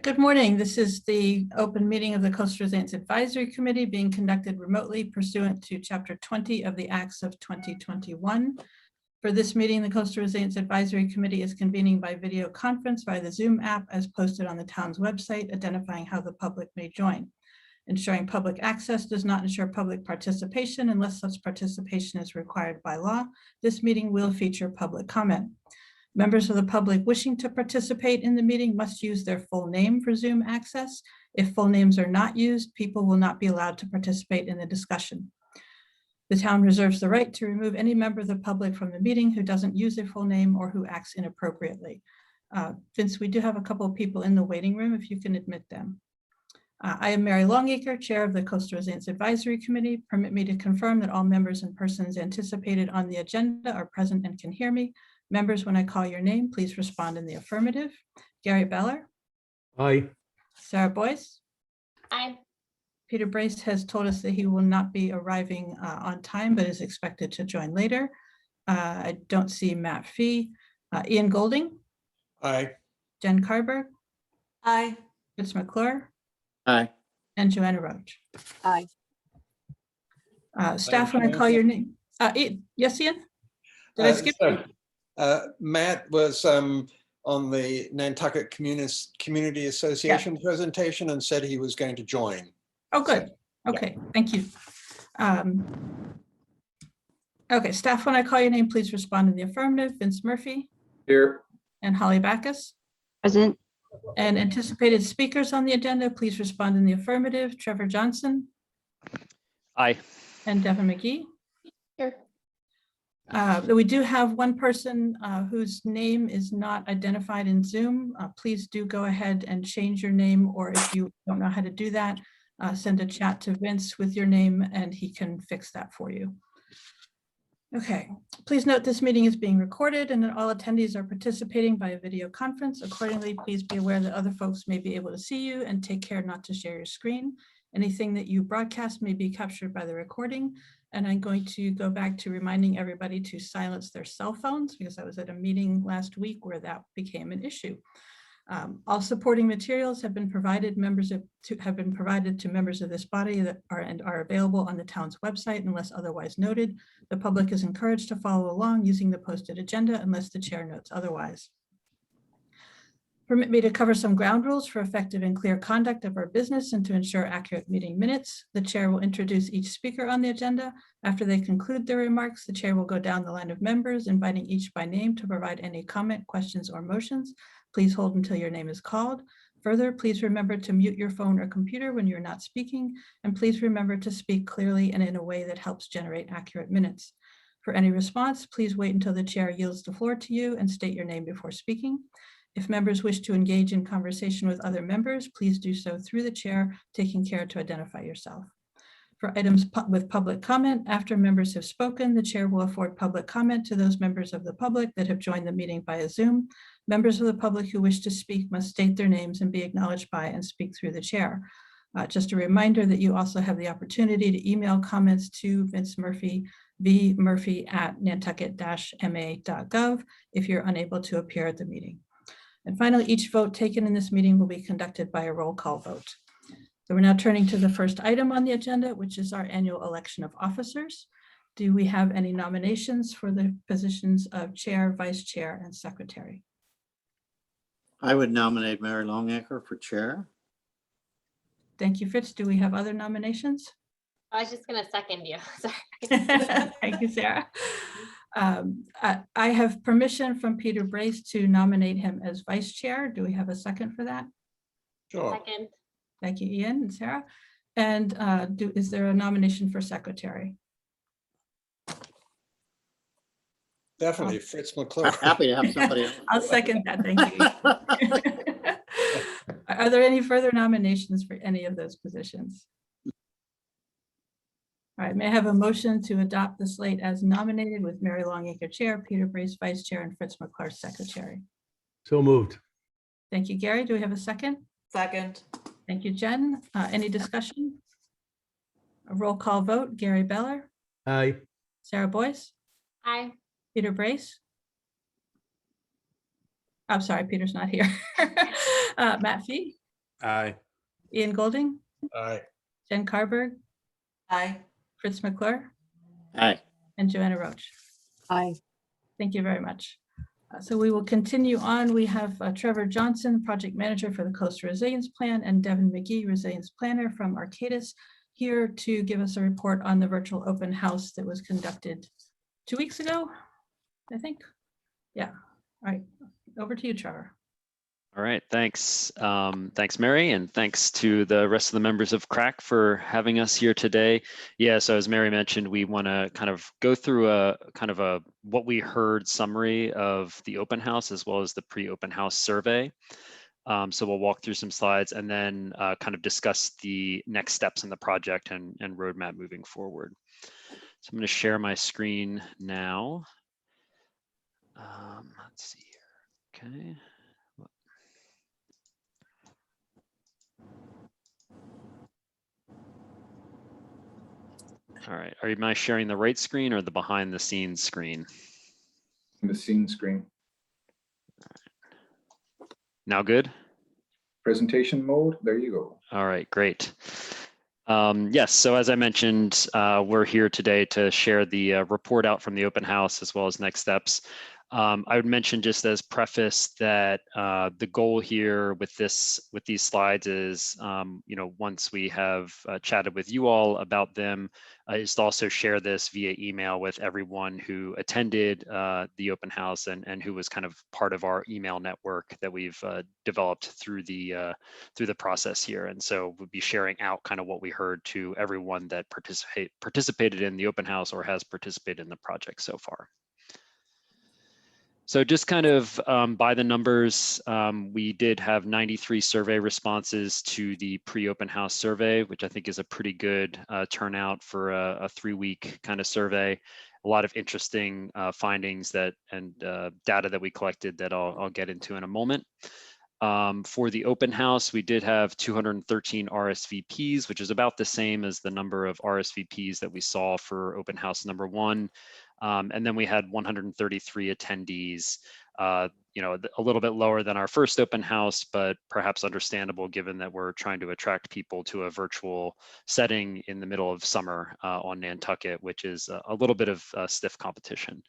good morning. This is the open meeting of the Coastal Resilience Advisory Committee being conducted remotely pursuant to Chapter 20 of the Acts of 2021. For this meeting, the Coastal Resilience Advisory Committee is convening by video conference via the Zoom app as posted on the town's website, identifying how the public may join. Ensuring public access does not ensure public participation unless such participation is required by law. This meeting will feature public comment. Members of the public wishing to participate in the meeting must use their full name for Zoom access. If full names are not used, people will not be allowed to participate in the discussion. The town reserves the right to remove any member of the public from the meeting who doesn't use their full name or who acts inappropriately. Vince, we do have a couple of people in the waiting room if you can admit them. I am Mary Longacre, Chair of the Coastal Resilience Advisory Committee. Permit me to confirm that all members and persons anticipated on the agenda are present and can hear me. Members, when I call your name, please respond in the affirmative. Gary Beller. Aye. Sarah Boyce. Aye. Peter Brace has told us that he will not be arriving on time, but is expected to join later. I don't see Matt Fee. Ian Golding. Aye. Jen Carberg. Aye. Fitz McClure. Aye. And Joanna Roach. Aye. Staff, when I call your name. Yes, Ian? Did I skip? Matt was on the Nantucket Community Association presentation and said he was going to join. Oh, good. Okay, thank you. Okay, staff, when I call your name, please respond in the affirmative. Vince Murphy. Here. And Holly Backus. Present. And anticipated speakers on the agenda, please respond in the affirmative. Trevor Johnson. Aye. And Devin McGee. Here. We do have one person whose name is not identified in Zoom. Please do go ahead and change your name, or if you don't know how to do that, send a chat to Vince with your name and he can fix that for you. Okay, please note this meeting is being recorded and that all attendees are participating by a video conference. Accordingly, please be aware that other folks may be able to see you and take care not to share your screen. Anything that you broadcast may be captured by the recording. And I'm going to go back to reminding everybody to silence their cell phones because I was at a meeting last week where that became an issue. All supporting materials have been provided to members of this body that are available on the town's website unless otherwise noted. The public is encouraged to follow along using the posted agenda unless the chair notes otherwise. Permit me to cover some ground rules for effective and clear conduct of our business and to ensure accurate meeting minutes. The chair will introduce each speaker on the agenda. After they conclude their remarks, the chair will go down the line of members, inviting each by name to provide any comment, questions, or motions. Please hold until your name is called. Further, please remember to mute your phone or computer when you're not speaking, and please remember to speak clearly and in a way that helps generate accurate minutes. For any response, please wait until the chair yields the floor to you and state your name before speaking. If members wish to engage in conversation with other members, please do so through the chair, taking care to identify yourself. For items with public comment, after members have spoken, the chair will afford public comment to those members of the public that have joined the meeting via Zoom. Members of the public who wish to speak must state their names and be acknowledged by and speak through the chair. Just a reminder that you also have the opportunity to email comments to Vince Murphy, vmurphy@nantucket-ma.gov if you're unable to appear at the meeting. And finally, each vote taken in this meeting will be conducted by a roll call vote. So we're now turning to the first item on the agenda, which is our annual election of officers. Do we have any nominations for the positions of chair, vice chair, and secretary? I would nominate Mary Longacre for chair. Thank you, Fitz. Do we have other nominations? I was just going to second you. Sorry. Thank you, Sarah. I have permission from Peter Brace to nominate him as vice chair. Do we have a second for that? Sure. Second. Thank you, Ian and Sarah. And is there a nomination for secretary? Definitely, Fritz McClure. Happy to have somebody else. I'll second that, thank you. Are there any further nominations for any of those positions? All right, may I have a motion to adopt the slate as nominated with Mary Longacre chair, Peter Brace vice chair, and Fritz McClure secretary? So moved. Thank you, Gary. Do we have a second? Second. Thank you, Jen. Any discussion? A roll call vote. Gary Beller. Aye. Sarah Boyce. Aye. Peter Brace. I'm sorry, Peter's not here. Matt Fee. Aye. Ian Golding, Aye. Jen Carberg, Aye. Fritz McClure, Aye. and Joanna Roach. Aye. Thank you very much. So we will continue on. We have Trevor Johnson, Project Manager for the Coastal Resilience Plan, and Devin McGee, Resilience Planner from Arcadis, here to give us a report on the virtual open house that was conducted 2 weeks ago, I think. Yeah. All right. Over to you, Trevor. All right, thanks. Thanks, Mary, and thanks to the rest of the members of CRAC for having us here today. Yeah, so as Mary mentioned, we want to kind of go through a what we heard summary of the open house as well as the pre-open house survey. So we'll walk through some slides and then kind of discuss the next steps in the project and roadmap moving forward. So I'm going to share my screen now. Let's see here. Okay. All right, am I sharing the right screen or the behind the scenes screen? The scene screen. Now good? Presentation mode, there you go. All right, great. Yes, so as I mentioned, we're here today to share the report out from the open house as well as next steps. I would mention just as preface that the goal here with these slides is, once we have chatted with you all about them, is to also share this via email with everyone who attended the open house and who was kind of part of our email network that we've developed through the process here. And so we'll be sharing out kind of what we heard to everyone that participated in the open house or has participated in the project so far. So just kind of by the numbers, we did have 93 survey responses to the pre-open house survey, which I think is a pretty good turnout for a 3-week kind of survey. A lot of interesting findings and data that we collected that I'll get into in a moment. For the open house, we did have 213 RSVPs, which is about the same as the number of RSVPs that we saw for open house number 1. And then we had 133 attendees, a little bit lower than our first open house, but perhaps understandable given that we're trying to attract people to a virtual setting in the middle of summer on Nantucket, which is a little bit of stiff competition.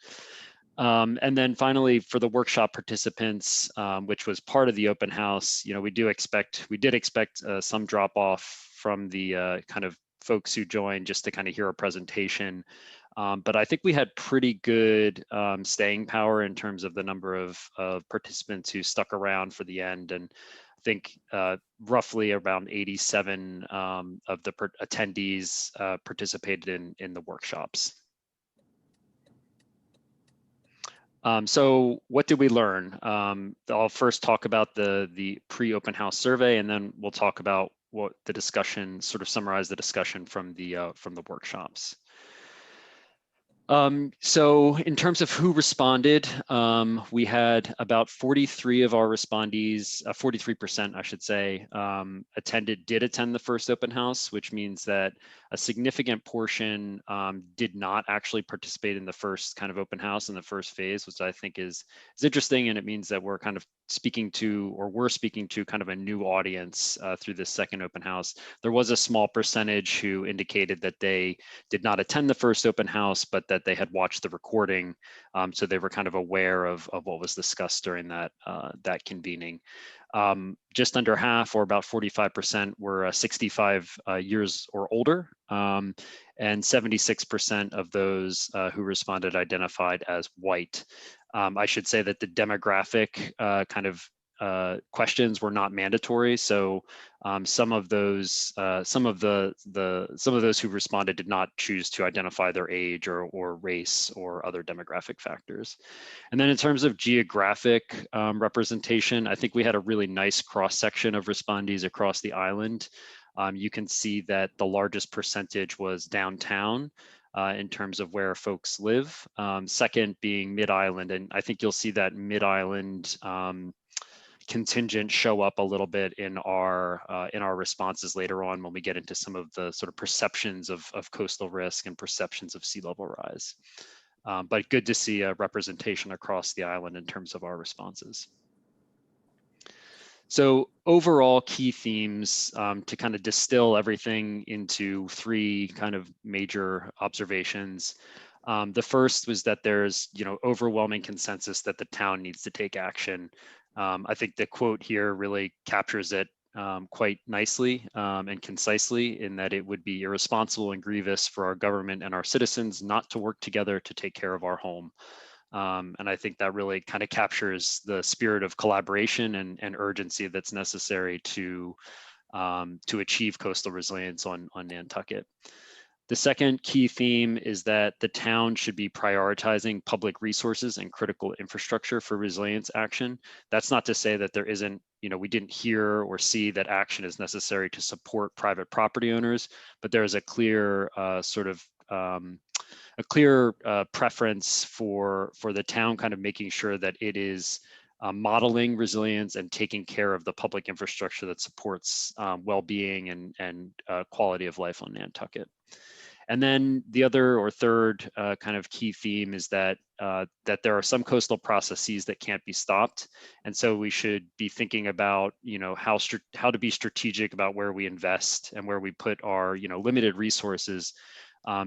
And then finally, for the workshop participants, which was part of the open house, we did expect some drop off from the kind of folks who joined just to kind of hear a presentation. But I think we had pretty good staying power in terms of the number of participants who stuck around for the end. And I think roughly around 87 of the attendees participated in the workshops. So what did we learn? I'll first talk about the pre-open house survey, and then we'll talk about what the discussion, sort of summarize the discussion from the workshops. So in terms of who responded, we had about 43 of our respondees, 43% I should say, did attend the first open house, which means that a significant portion did not actually participate in the first kind of open house in the first phase, which I think is interesting, and it means that we're kind of speaking to kind of a new audience through this second open house. There was a small percentage who indicated that they did not attend the first open house, but that they had watched the recording, so they were kind of aware of what was discussed during that convening. Just under half, or about 45%, were 65 years or older, and 76% of those who responded identified as white. I should say that the demographic kind of questions were not mandatory, so some of those who responded did not choose to identify their age or race or other demographic factors. And then in terms of geographic representation, I think we had a really nice cross-section of respondees across the island. You can see that the largest percentage was downtown in terms of where folks live. Second being Mid-Island, and I think you'll see that Mid-Island contingent show up a little bit in our responses later on when we get into some of the sort of perceptions of coastal risk and perceptions of sea level rise. But good to see a representation across the island in terms of our responses. So overall key themes, to kind of distill everything into three kind of major observations. The first was that there's, overwhelming consensus that the town needs to take action. I think the quote here really captures it quite nicely and concisely, in that it would be irresponsible and grievous for our government and our citizens not to work together to take care of our home. And I think that really kind of captures the spirit of collaboration and urgency that's necessary to achieve coastal resilience on Nantucket. The second key theme is that the town should be prioritizing public resources and critical infrastructure for resilience action. That's not to say that there isn't, we didn't hear or see that action is necessary to support private property owners, but there is a clear preference for the town kind of making sure that it is modeling resilience and taking care of the public infrastructure that supports well-being and quality of life on Nantucket. And then the other or third kind of key theme is that that there are some coastal processes that can't be stopped, and so we should be thinking about how to be strategic about where we invest and where we put our limited resources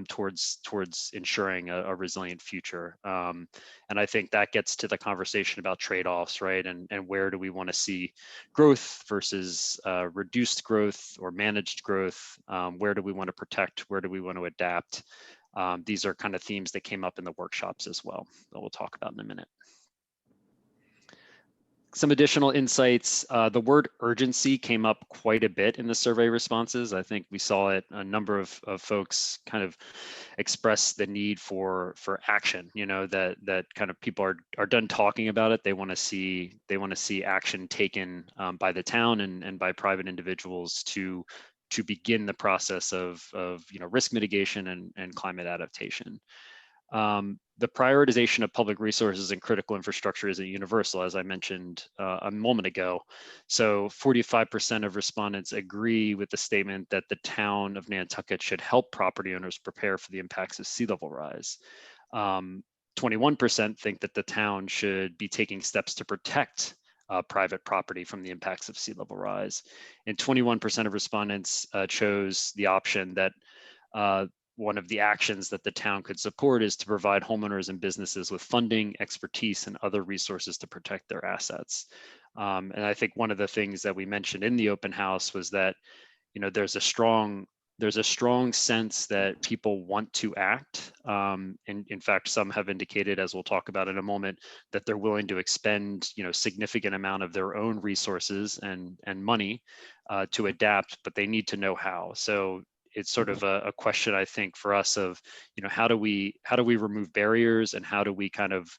towards ensuring a resilient future. And I think that gets to the conversation about trade-offs, right? And where do we want to see growth versus reduced growth or managed growth? Where do we want to protect? Where do we want to adapt? These are kind of themes that came up in the workshops as well, that we'll talk about in a minute. Some additional insights. The word urgency came up quite a bit in the survey responses. I think we saw it, a number of folks kind of express the need for action, that kind of people are done talking about it. They want to see action taken by the town and by private individuals to begin the process of risk mitigation and climate adaptation. The prioritization of public resources and critical infrastructure isn't universal, as I mentioned a moment ago. So 45% of respondents agree with the statement that the town of Nantucket should help property owners prepare for the impacts of sea level rise. 21% think that the town should be taking steps to protect private property from the impacts of sea level rise. And 21% of respondents chose the option that one of the actions that the town could support is to provide homeowners and businesses with funding, expertise, and other resources to protect their assets. And I think one of the things that we mentioned in the open house was that, there's a strong sense that people want to act. And in fact, some have indicated, as we'll talk about in a moment, that they're willing to expend, significant amount of their own resources and money to adapt, but they need to know how. So it's sort of a question, I think, for us of, how do we remove barriers, and how do we kind of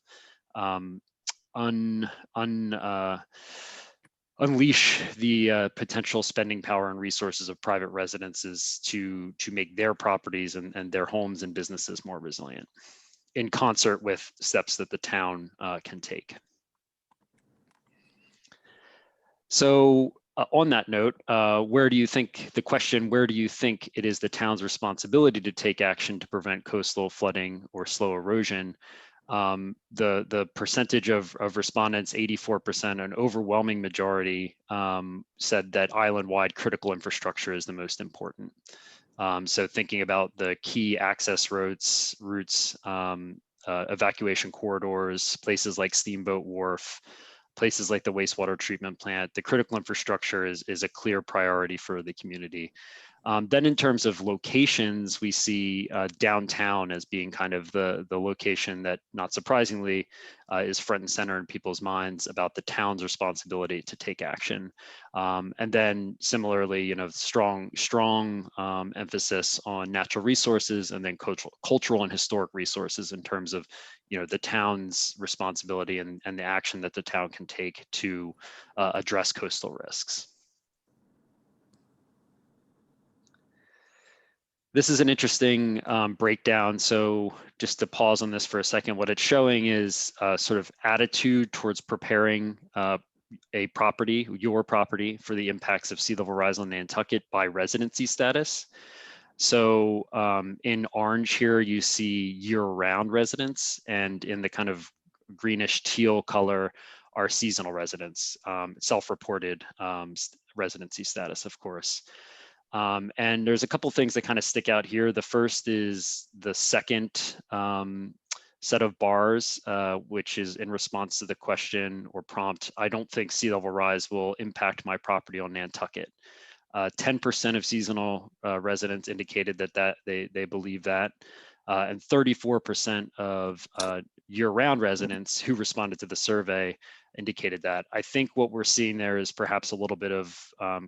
unleash the potential spending power and resources of private residences to make their properties and their homes and businesses more resilient, in concert with steps that the town can take. So on that note, where do you think it is the town's responsibility to take action to prevent coastal flooding or slow erosion? The percentage of respondents, 84%, an overwhelming majority, said that island-wide critical infrastructure is the most important. So thinking about the key access routes, evacuation corridors, places like Steamboat Wharf, places like the wastewater treatment plant, the critical infrastructure is a clear priority for the community. Then in terms of locations, we see downtown as being kind of the location that, not surprisingly, is front and center in people's minds about the town's responsibility to take action. And then similarly, strong emphasis on natural resources, and then cultural and historic resources in terms of, the town's responsibility and the action that the town can take to address coastal risks. This is an interesting breakdown. So just to pause on this for a second, what it's showing is sort of attitude towards preparing your property for the impacts of sea level rise on Nantucket by residency status. So in orange here, you see year-round residents, and in the kind of greenish teal color are seasonal residents, self-reported residency status, of course. And there's a couple things that kind of stick out here. The first is the second set of bars, which is in response to the question or prompt, I don't think sea level rise will impact my property on Nantucket. 10% of seasonal residents indicated that they believe that, and 34% of year-round residents who responded to the survey indicated that. I think what we're seeing there is perhaps a little bit of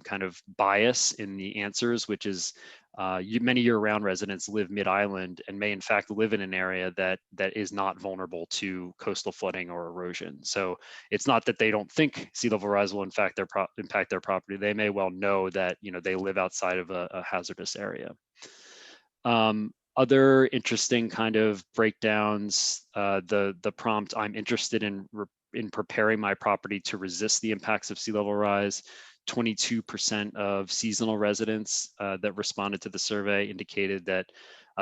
kind of bias in the answers, which is many year-round residents live mid-island and may in fact live in an area that is not vulnerable to coastal flooding or erosion. So it's not that they don't think sea level rise will impact their property. They may well know that they live outside of a hazardous area. Other interesting kind of breakdowns, the prompt, I'm interested in preparing my property to resist the impacts of sea level rise. 22% of seasonal residents that responded to the survey indicated that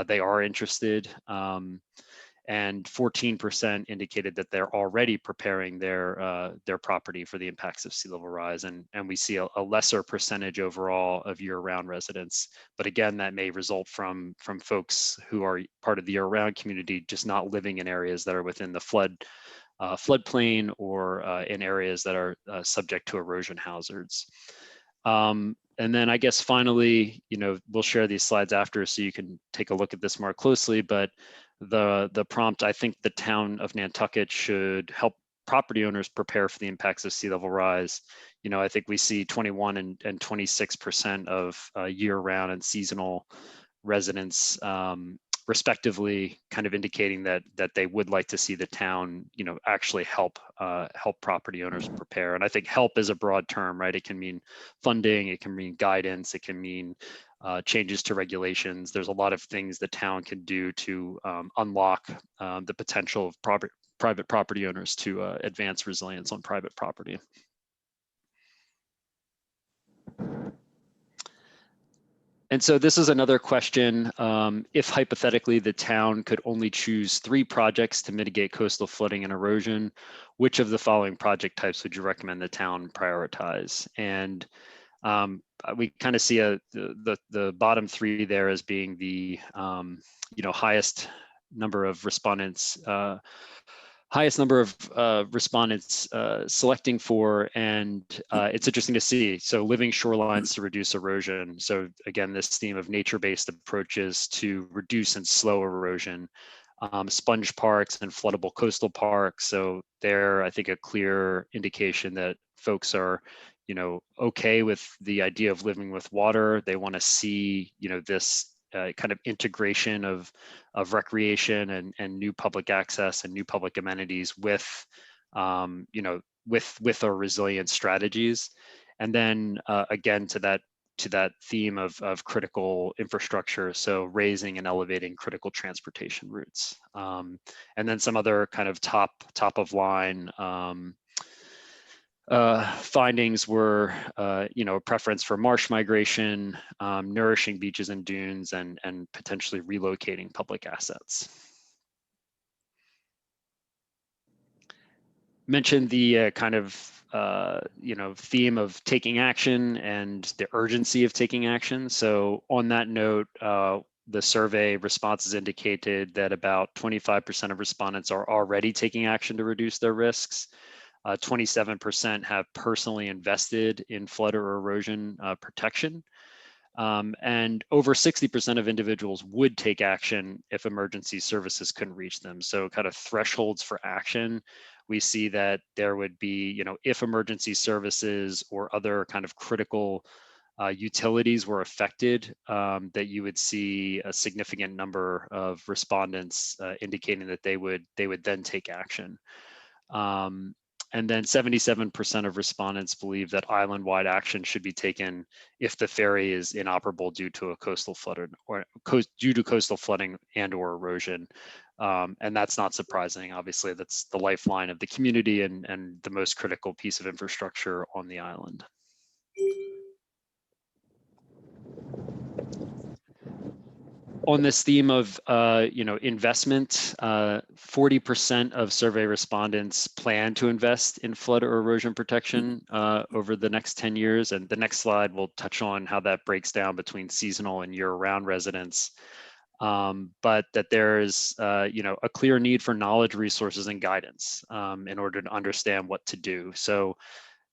they are interested, and 14% indicated that they're already preparing their property for the impacts of sea level rise. And we see a lesser percentage overall of year-round residents. But again, that may result from folks who are part of the year-round community just not living in areas that are within the floodplain or in areas that are subject to erosion hazards. And then I guess finally, we'll share these slides after so you can take a look at this more closely, but the prompt, I think the town of Nantucket should help property owners prepare for the impacts of sea level rise. I think we see 21 and 26% of year-round and seasonal residents respectively, kind of indicating that they would like to see the town, actually help property owners prepare. And I think help is a broad term, right? It can mean funding, it can mean guidance, it can mean changes to regulations. There's a lot of things the town can do to unlock the potential of private property owners to advance resilience on private property. And so this is another question. If hypothetically the town could only choose 3 projects to mitigate coastal flooding and erosion, which of the following project types would you recommend the town prioritize? And we kind of see the bottom 3 there as being the highest number of respondents selecting for, and it's interesting to see. So living shorelines to reduce erosion. So again, this theme of nature-based approaches to reduce and slow erosion. Sponge parks and floodable coastal parks. So there, I think a clear indication that folks are, okay with the idea of living with water. They want to see, this kind of integration of recreation and new public access and new public amenities with, with our resilience strategies. And then again, to that theme of critical infrastructure, so raising and elevating critical transportation routes. And then some other kind of top of line findings were, a preference for marsh migration, nourishing beaches and dunes, and potentially relocating public assets. Mentioned the kind of theme of taking action and the urgency of taking action. So on that note, the survey responses indicated that about 25% of respondents are already taking action to reduce their risks. 27% have personally invested in flood or erosion protection. And over 60% of individuals would take action if emergency services couldn't reach them. So kind of thresholds for action, we see that there would be, if emergency services or other kind of critical utilities were affected, that you would see a significant number of respondents indicating that they would then take action. And then 77% of respondents believe that island-wide action should be taken if the ferry is inoperable due to a coastal flood or due to coastal flooding and/or erosion. And that's not surprising. Obviously, that's the lifeline of the community and the most critical piece of infrastructure on the island. on this theme of investment, 40% of survey respondents plan to invest in flood or erosion protection over the next 10 years. And the next slide will touch on how that breaks down between seasonal and year-round residents. But that there is a clear need for knowledge, resources, and guidance in order to understand what to do. So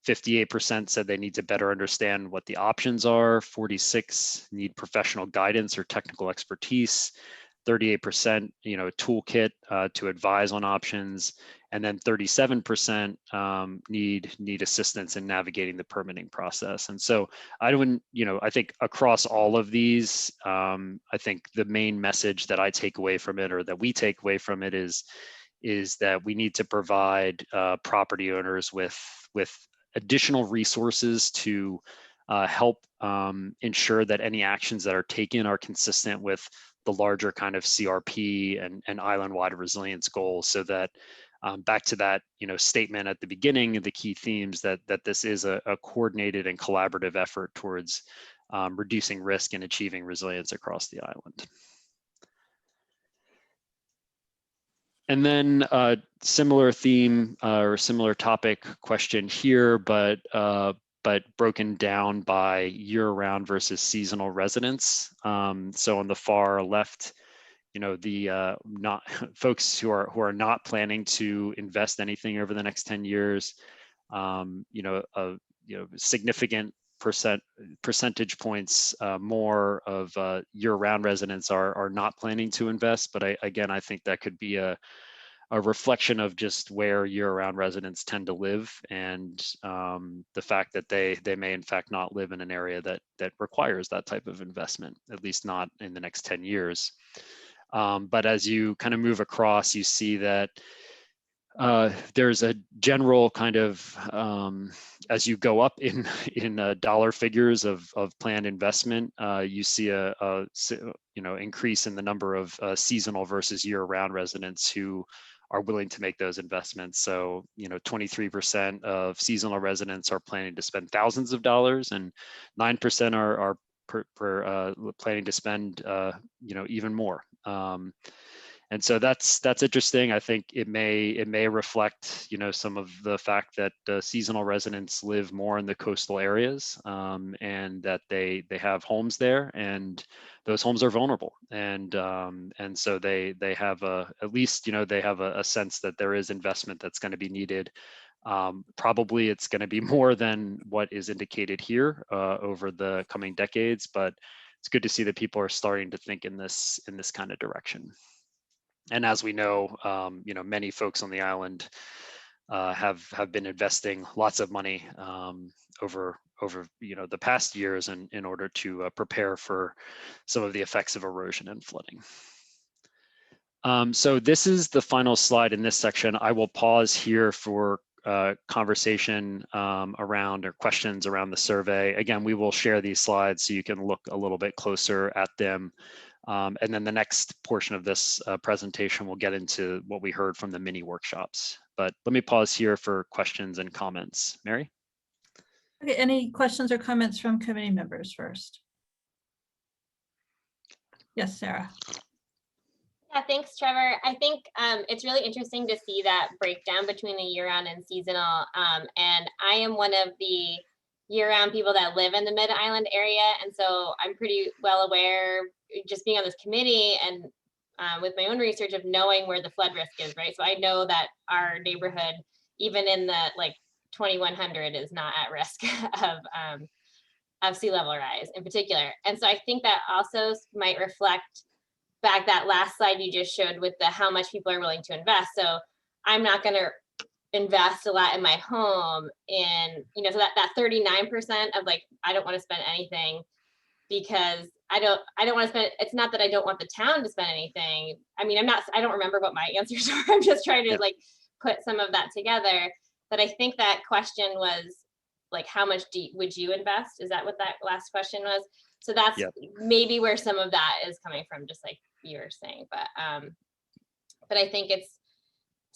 58% said they need to better understand what the options are. 46 need professional guidance or technical expertise. 38%, a toolkit to advise on options. And then 37% need assistance in navigating the permitting process. And so I think across all of these, I think the main message that I take away from it, or that we take away from it, is that we need to provide property owners with additional resources to help ensure that any actions that are taken are consistent with the larger kind of CRP and island-wide resilience goals, so that back to that statement at the beginning of the key themes, that this is a coordinated and collaborative effort towards reducing risk and achieving resilience across the island. And then similar theme or similar topic question here, but broken down by year-round versus seasonal residents. So on the far left, the folks who are not planning to invest anything over the next 10 years, significant percentage points more of year-round residents are not planning to invest. But I think that could be a reflection of just where year-round residents tend to live, and the fact that they may in fact not live in an area that requires that type of investment, at least not in the next 10 years. But as you kind of move across, you see that there's a general kind of, as you go up in dollar figures of planned investment, you see a increase in the number of seasonal versus year-round residents who are willing to make those investments. So 23% of seasonal residents are planning to spend thousands of dollars, and 9% are planning to spend even more. And so that's interesting. I think it may reflect some of the fact that seasonal residents live more in the coastal areas, and that they have homes there, and those homes are vulnerable, and so they have at least they have a sense that there is investment that's going to be needed. Probably it's going to be more than what is indicated here over the coming decades, but it's good to see that people are starting to think in this kind of direction. And as we know, many folks on the island have been investing lots of money over the past years in order to prepare for some of the effects of erosion and flooding. So this is the final slide in this section. I will pause here for conversation around, or questions around the survey. Again, we will share these slides so you can look a little bit closer at them. And then the next portion of this presentation will get into what we heard from the mini workshops. But let me pause here for questions and comments. Mary? Okay, any questions or comments from committee members first? Yes, Sarah. Yeah, thanks, Trevor. I think it's really interesting to see that breakdown between the year-round and seasonal. And I am one of the year-round people that live in the Mid-Island area. And so I'm pretty well aware, just being on this committee and with my own research, of knowing where the flood risk is, right? So I know that our neighborhood, even in the 2100, is not at risk of sea level rise in particular. And so I think that also might reflect back that last slide you just showed with the how much people are willing to invest. So I'm not going to invest a lot in my home in, so that 39% of I don't want to spend anything because I don't want to spend, it's not that I don't want the town to spend anything. I mean, I don't remember what my answers are. I'm just trying to put some of that together. But I think that question was how much would you invest? Is that what that last question was? So that's maybe where some of that is coming from, just like you were saying. But I think it's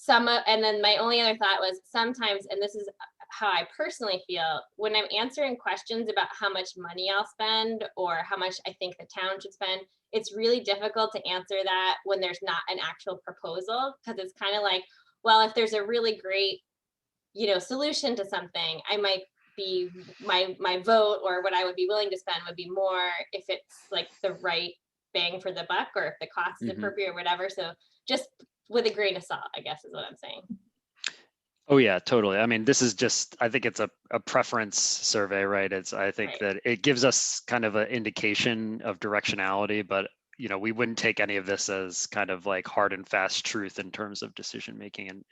and then my only other thought was sometimes, and this is how I personally feel when I'm answering questions about how much money I'll spend or how much I think the town should spend. It's really difficult to answer that when there's not an actual proposal, because it's kind of like, well, if there's a really great, solution to something, I might be my vote or what I would be willing to spend would be more if it's like the right bang for the buck or if the cost is Mhm. appropriate or whatever. So just with a grain of salt, I guess is what I'm saying. Oh yeah, totally. I mean, this is just, I think it's a preference survey, right? I think Right. that it gives us kind of an indication of directionality, but we wouldn't take any of this as kind of like hard and fast truth in terms of decision making, and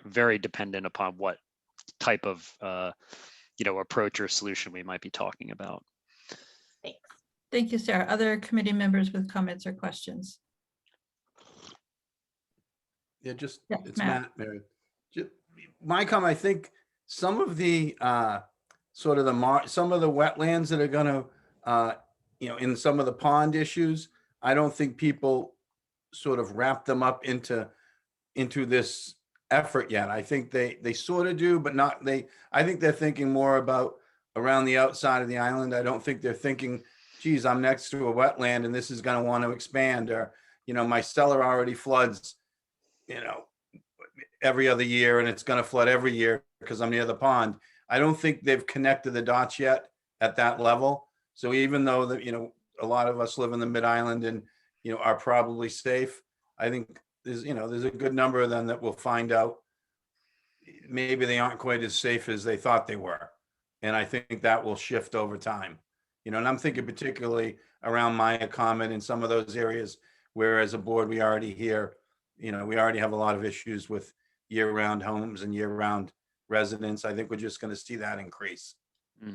very dependent upon what type of approach or solution we might be talking about. Thanks. Thank you, Sarah. Other committee members with comments or questions? Yeah, just, Yeah, it's Matt. Matt, Mary. My comment, I think some of the, sort of some of the wetlands that are gonna, in some of the pond issues, I don't think people sort of wrap them up into this effort yet. I think they sort of do, but not, I think they're thinking more about around the outside of the island. I don't think they're thinking, geez, I'm next to a wetland and this is gonna want to expand, or, my cellar already floods, every other year and it's going to flood every year because I'm near the pond. I don't think they've connected the dots yet at that level. So even though that, a lot of us live in the mid-island and, are probably safe, I think there's a good number of them that will find out maybe they aren't quite as safe as they thought they were. And I think that will shift over time. And I'm thinking particularly around Maya Common and some of those areas where as a board, we already hear, we already have a lot of issues with year-round homes and year-round residents. I think we're just going to see that increase. I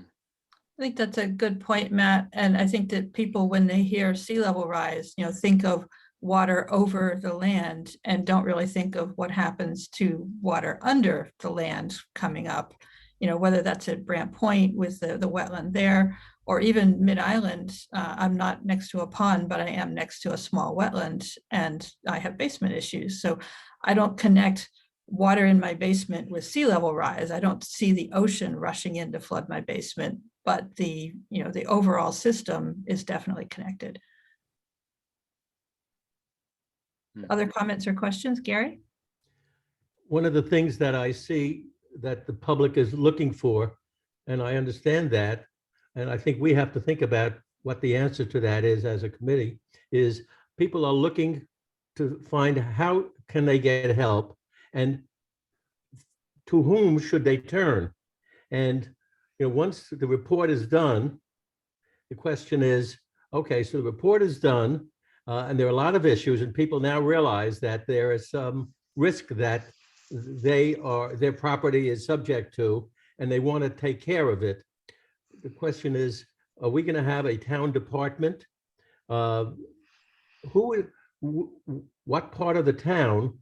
think that's a good point, Matt. And I think that people, when they hear sea level rise, think of water over the land and don't really think of what happens to water under the land coming up, whether that's at Brant Point with the wetland there, or even mid-island. I'm not next to a pond, but I am next to a small wetland and I have basement issues. So I don't connect water in my basement with sea level rise. I don't see the ocean rushing in to flood my basement, but the overall system is definitely connected. Other comments or questions, Gary? One of the things that I see that the public is looking for, and I understand that, and I think we have to think about what the answer to that is as a committee, is people are looking to find how can they get help and to whom should they turn? And once the report is done, the question is, okay, so the report is done, and there are a lot of issues, and people now realize that there is some risk that their property is subject to, and they want to take care of it. The question is, are we going to have a town department? What part of the town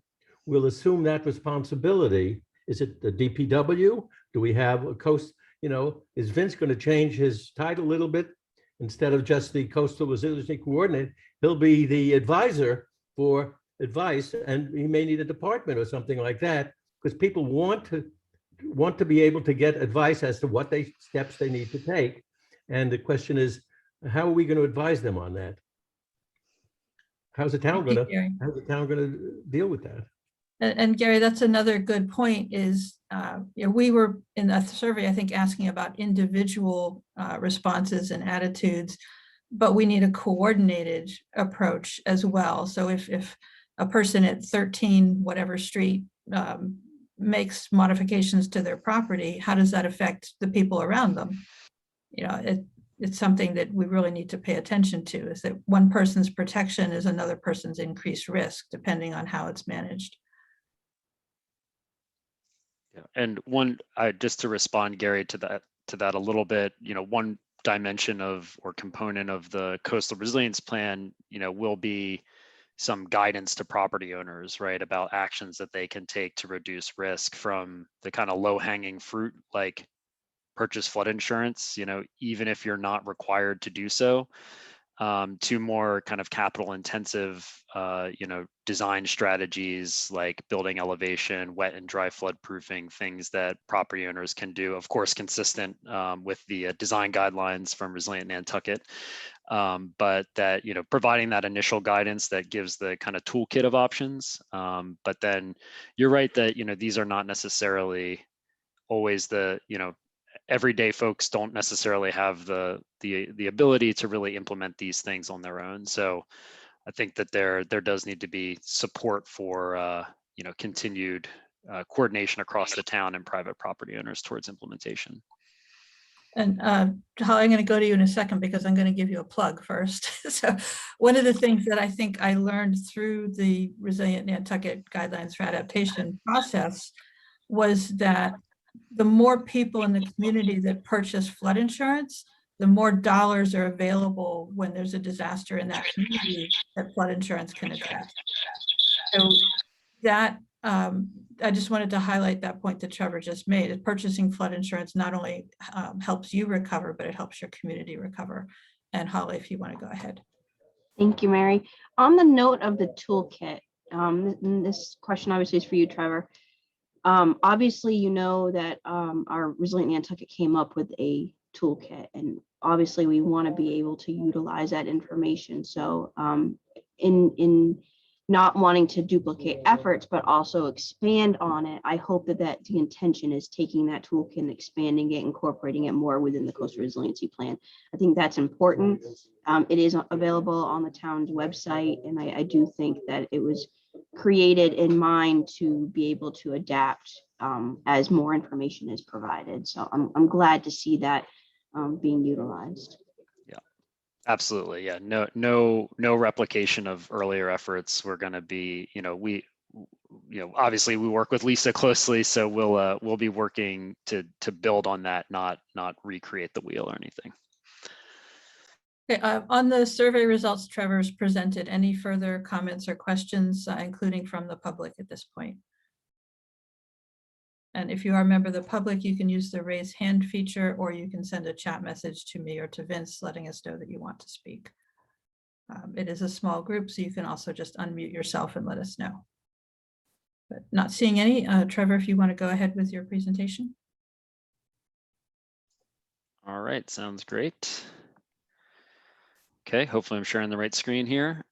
will assume that responsibility? Is it the DPW? Do we have a coast? Is Vince going to change his title a little bit? Instead of just the coastal resiliency coordinator, he'll be the advisor for advice, and he may need a department or something like that, because people want to be able to get advice as to what steps they need to take. And the question is, how are we going to advise them on that? How's the town going to deal with that? And Gary, that's another good point is, we were in a survey, I think, asking about individual responses and attitudes, but we need a coordinated approach as well. So if a person at 13 whatever street makes modifications to their property, how does that affect the people around them? It's something that we really need to pay attention to, is that one person's protection is another person's increased risk, depending on how it's managed. Yeah. And just to respond, Gary, to that a little bit, one dimension or component of the coastal resilience plan, will be some guidance to property owners, right, about actions that they can take to reduce risk, from the kind of low-hanging fruit, like purchase flood insurance, even if you're not required to do so. to more kind of capital intensive, design strategies like building elevation, wet and dry flood proofing, things that property owners can do, of course, consistent with the design guidelines from Resilient Nantucket. But that, providing that initial guidance that gives the kind of toolkit of options. But then you're right that, these are not necessarily always the, everyday folks don't necessarily have the ability to really implement these things on their own. So I think that there does need to be support for, continued coordination across the town and private property owners towards implementation. And Holly, I'm going to go to you in a second because I'm going to give you a plug first. So one of the things that I think I learned through the Resilient Nantucket Guidelines for Adaptation process was that the more people in the community that purchase flood insurance, the more dollars are available when there's a disaster in that community that flood insurance can address. So that I just wanted to highlight that point that Trevor just made. Is purchasing flood insurance not only helps you recover, but it helps your community recover. And Holly, if you want to go ahead. Thank you, Mary. On the note of the toolkit, this question obviously is for you, Trevor. Obviously, you know that our Resilient Nantucket came up with a toolkit, and obviously we want to be able to utilize that information. So in not wanting to duplicate efforts, but also expand on it, I hope that the intention is taking that toolkit and expanding it, incorporating it more within the coastal resiliency plan. I think that's important. It is available on the town's website, and I do think that it was created in mind to be able to adapt as more information is provided. So I'm glad to see that being utilized. Absolutely. Yeah. No replication of earlier efforts. We're going to be, obviously we work with Lisa closely, so we'll be working to build on that, not recreate the wheel or anything. Okay, on the survey results Trevor's presented, any further comments or questions, including from the public at this point? And if you are a member of the public, you can use the raise hand feature, or you can send a chat message to me or to Vince letting us know that you want to speak. It is a small group, so you can also just unmute yourself and let us know. But not seeing any. Trevor, if you want to go ahead with your presentation. All right, sounds great. Okay, hopefully I'm sharing the right screen here.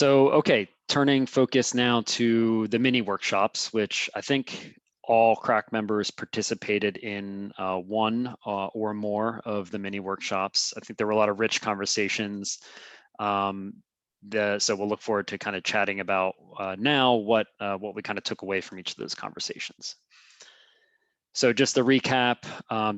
Okay, turning focus now to the mini workshops, which I think all CRAC members participated in one or more of the mini workshops. I think there were a lot of rich conversations. So we'll look forward to kind of chatting about now what we kind of took away from each of those conversations. So just to recap,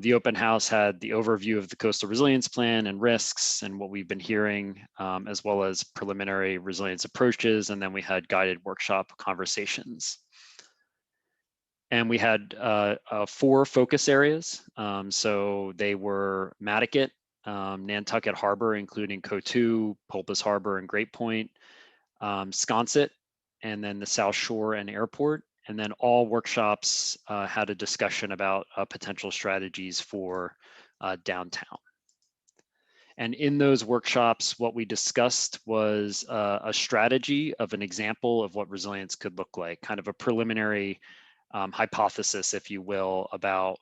the open house had the overview of the coastal resilience plan and risks and what we've been hearing, as well as preliminary resilience approaches. And then we had guided workshop conversations. And we had 4 focus areas. So they were Madaket, Nantucket Harbor, including Coatue, Pulpus Harbor, and Great Point, Sconset, and then the South Shore and Airport. And then all workshops had a discussion about potential strategies for downtown. And in those workshops, what we discussed was a strategy of an example of what resilience could look like, kind of a preliminary hypothesis, if you will, about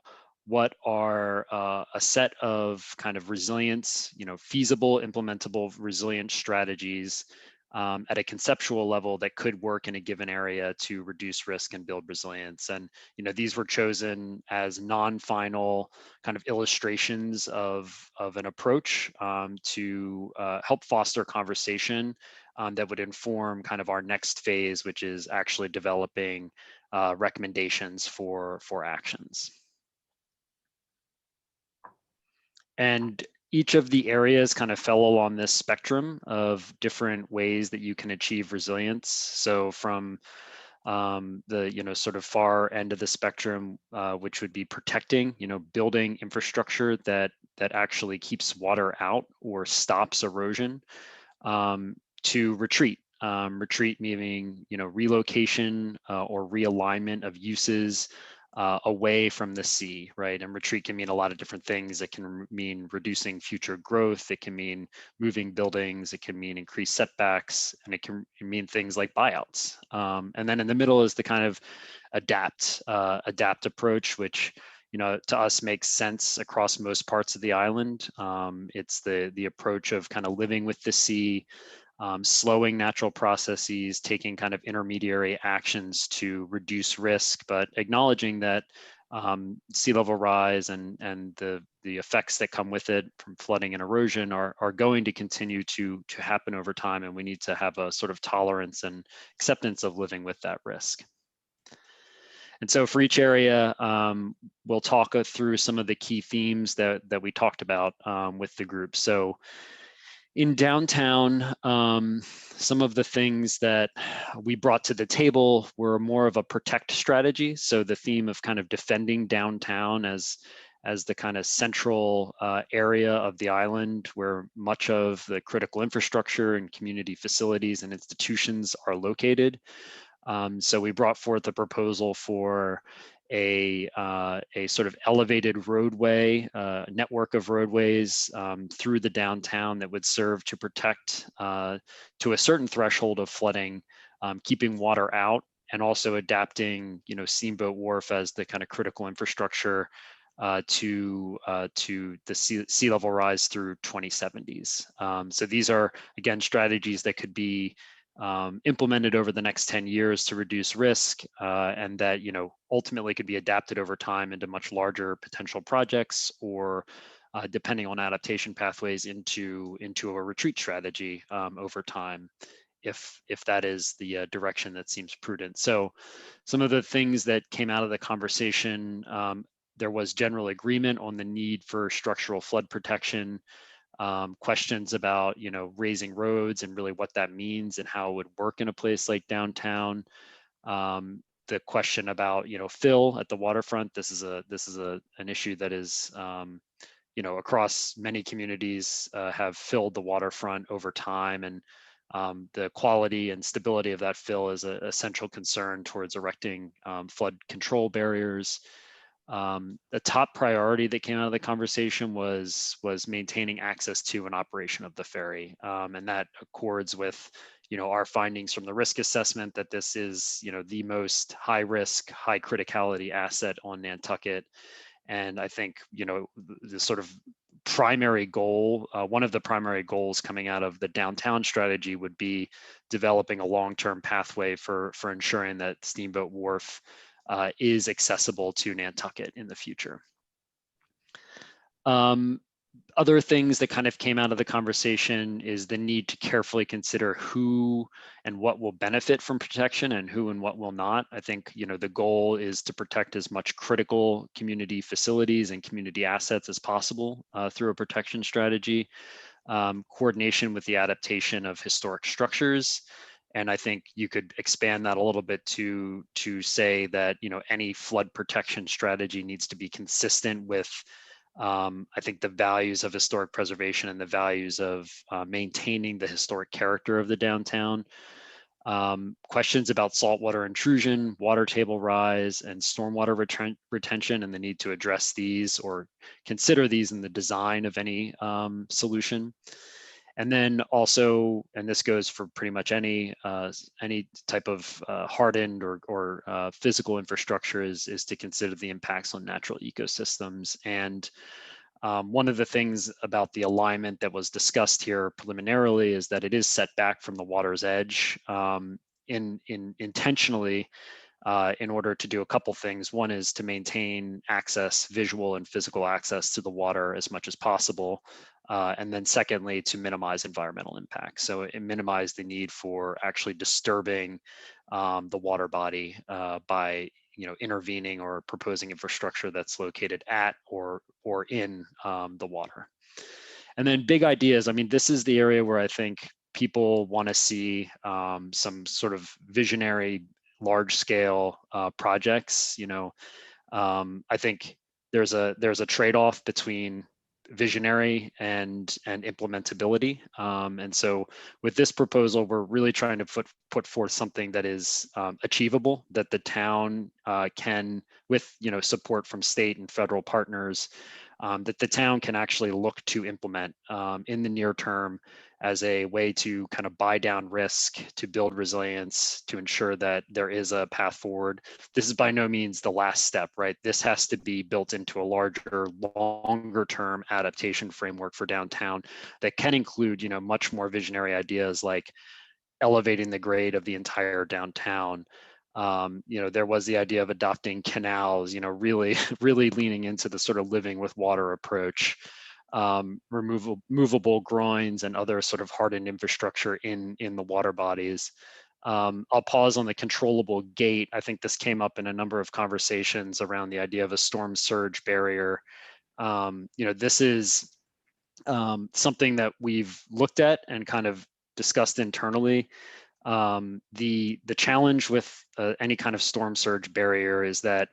what are a set of kind of resilience, feasible, implementable resilient strategies at a conceptual level that could work in a given area to reduce risk and build resilience. And these were chosen as non-final kind of illustrations of an approach to help foster conversation that would inform kind of our next phase, which is actually developing recommendations for actions. And each of the areas kind of fell along this spectrum of different ways that you can achieve resilience. So from the sort of far end of the spectrum, which would be protecting, building infrastructure that actually keeps water out or stops erosion, to retreat. Retreat meaning relocation or realignment of uses away from the sea, right? And retreat can mean a lot of different things. It can mean reducing future growth. It can mean moving buildings. It can mean increased setbacks, and it can mean things like buyouts. And then in the middle is the kind of adapt approach, which to us makes sense across most parts of the island. It's the approach of kind of living with the sea, slowing natural processes, taking kind of intermediary actions to reduce risk, but acknowledging that sea level rise and the effects that come with it from flooding and erosion are going to continue to happen over time, and we need to have a sort of tolerance and acceptance of living with that risk. And so for each area, we'll talk through some of the key themes that we talked about with the group. So in downtown, some of the things that we brought to the table were more of a protect strategy. So the theme of kind of defending downtown as the kind of central area of the island where much of the critical infrastructure and community facilities and institutions are located. So we brought forth a proposal for a sort of elevated roadway, network of roadways through the downtown that would serve to protect to a certain threshold of flooding, keeping water out, and also adapting, Steamboat Wharf as the kind of critical infrastructure to the sea level rise through 2070s. So these are, again, strategies that could be implemented over the next 10 years to reduce risk, and that ultimately could be adapted over time into much larger potential projects, or depending on adaptation pathways into a retreat strategy over time, if that is the direction that seems prudent. So some of the things that came out of the conversation, there was general agreement on the need for structural flood protection. Questions about, raising roads and really what that means and how it would work in a place like downtown. The question about, fill at the waterfront. This is an issue that is, across many communities have filled the waterfront over time, and the quality and stability of that fill is an essential concern towards erecting flood control barriers. The top priority that came out of the conversation was maintaining access to and operation of the ferry, and that accords with our findings from the risk assessment that this is the most high risk, high criticality asset on Nantucket. And I think the sort of primary goal, one of the primary goals coming out of the downtown strategy would be developing a long-term pathway for ensuring that Steamboat Wharf is accessible to Nantucket in the future. Other things that kind of came out of the conversation is the need to carefully consider who and what will benefit from protection and who and what will not. I think, the goal is to protect as much critical community facilities and community assets as possible through a protection strategy. Coordination with the adaptation of historic structures. And I think you could expand that a little bit to say that, any flood protection strategy needs to be consistent with, I think, the values of historic preservation and the values of maintaining the historic character of the downtown. Questions about saltwater intrusion, water table rise, and stormwater retention, and the need to address these or consider these in the design of any solution. And then also, and this goes for pretty much any type of hardened or physical infrastructure, is to consider the impacts on natural ecosystems. And one of the things about the alignment that was discussed here preliminarily is that it is set back from the water's edge intentionally in order to do a couple things. One is to maintain access, visual and physical access to the water as much as possible. And then secondly, to minimize environmental impact. So it minimized the need for actually disturbing the water body by intervening or proposing infrastructure that's located at or in the water. And then big ideas. I mean, this is the area where I think people want to see some sort of visionary, large scale projects. I think there's a trade-off between visionary and implementability. And so with this proposal, we're really trying to put forth something that is achievable, that the town can, with support from state and federal partners, that the town can actually look to implement in the near term as a way to kind of buy down risk, to build resilience, to ensure that there is a path forward. This is by no means the last step, right? This has to be built into a larger, longer term adaptation framework for downtown that can include, much more visionary ideas like elevating the grade of the entire downtown. There was the idea of adopting canals, really, really leaning into the sort of living with water approach, movable groins and other sort of hardened infrastructure in the water bodies. I'll pause on the controllable gate. I think this came up in a number of conversations around the idea of a storm surge barrier. This is something that we've looked at and kind of discussed internally. The challenge with any kind of storm surge barrier is that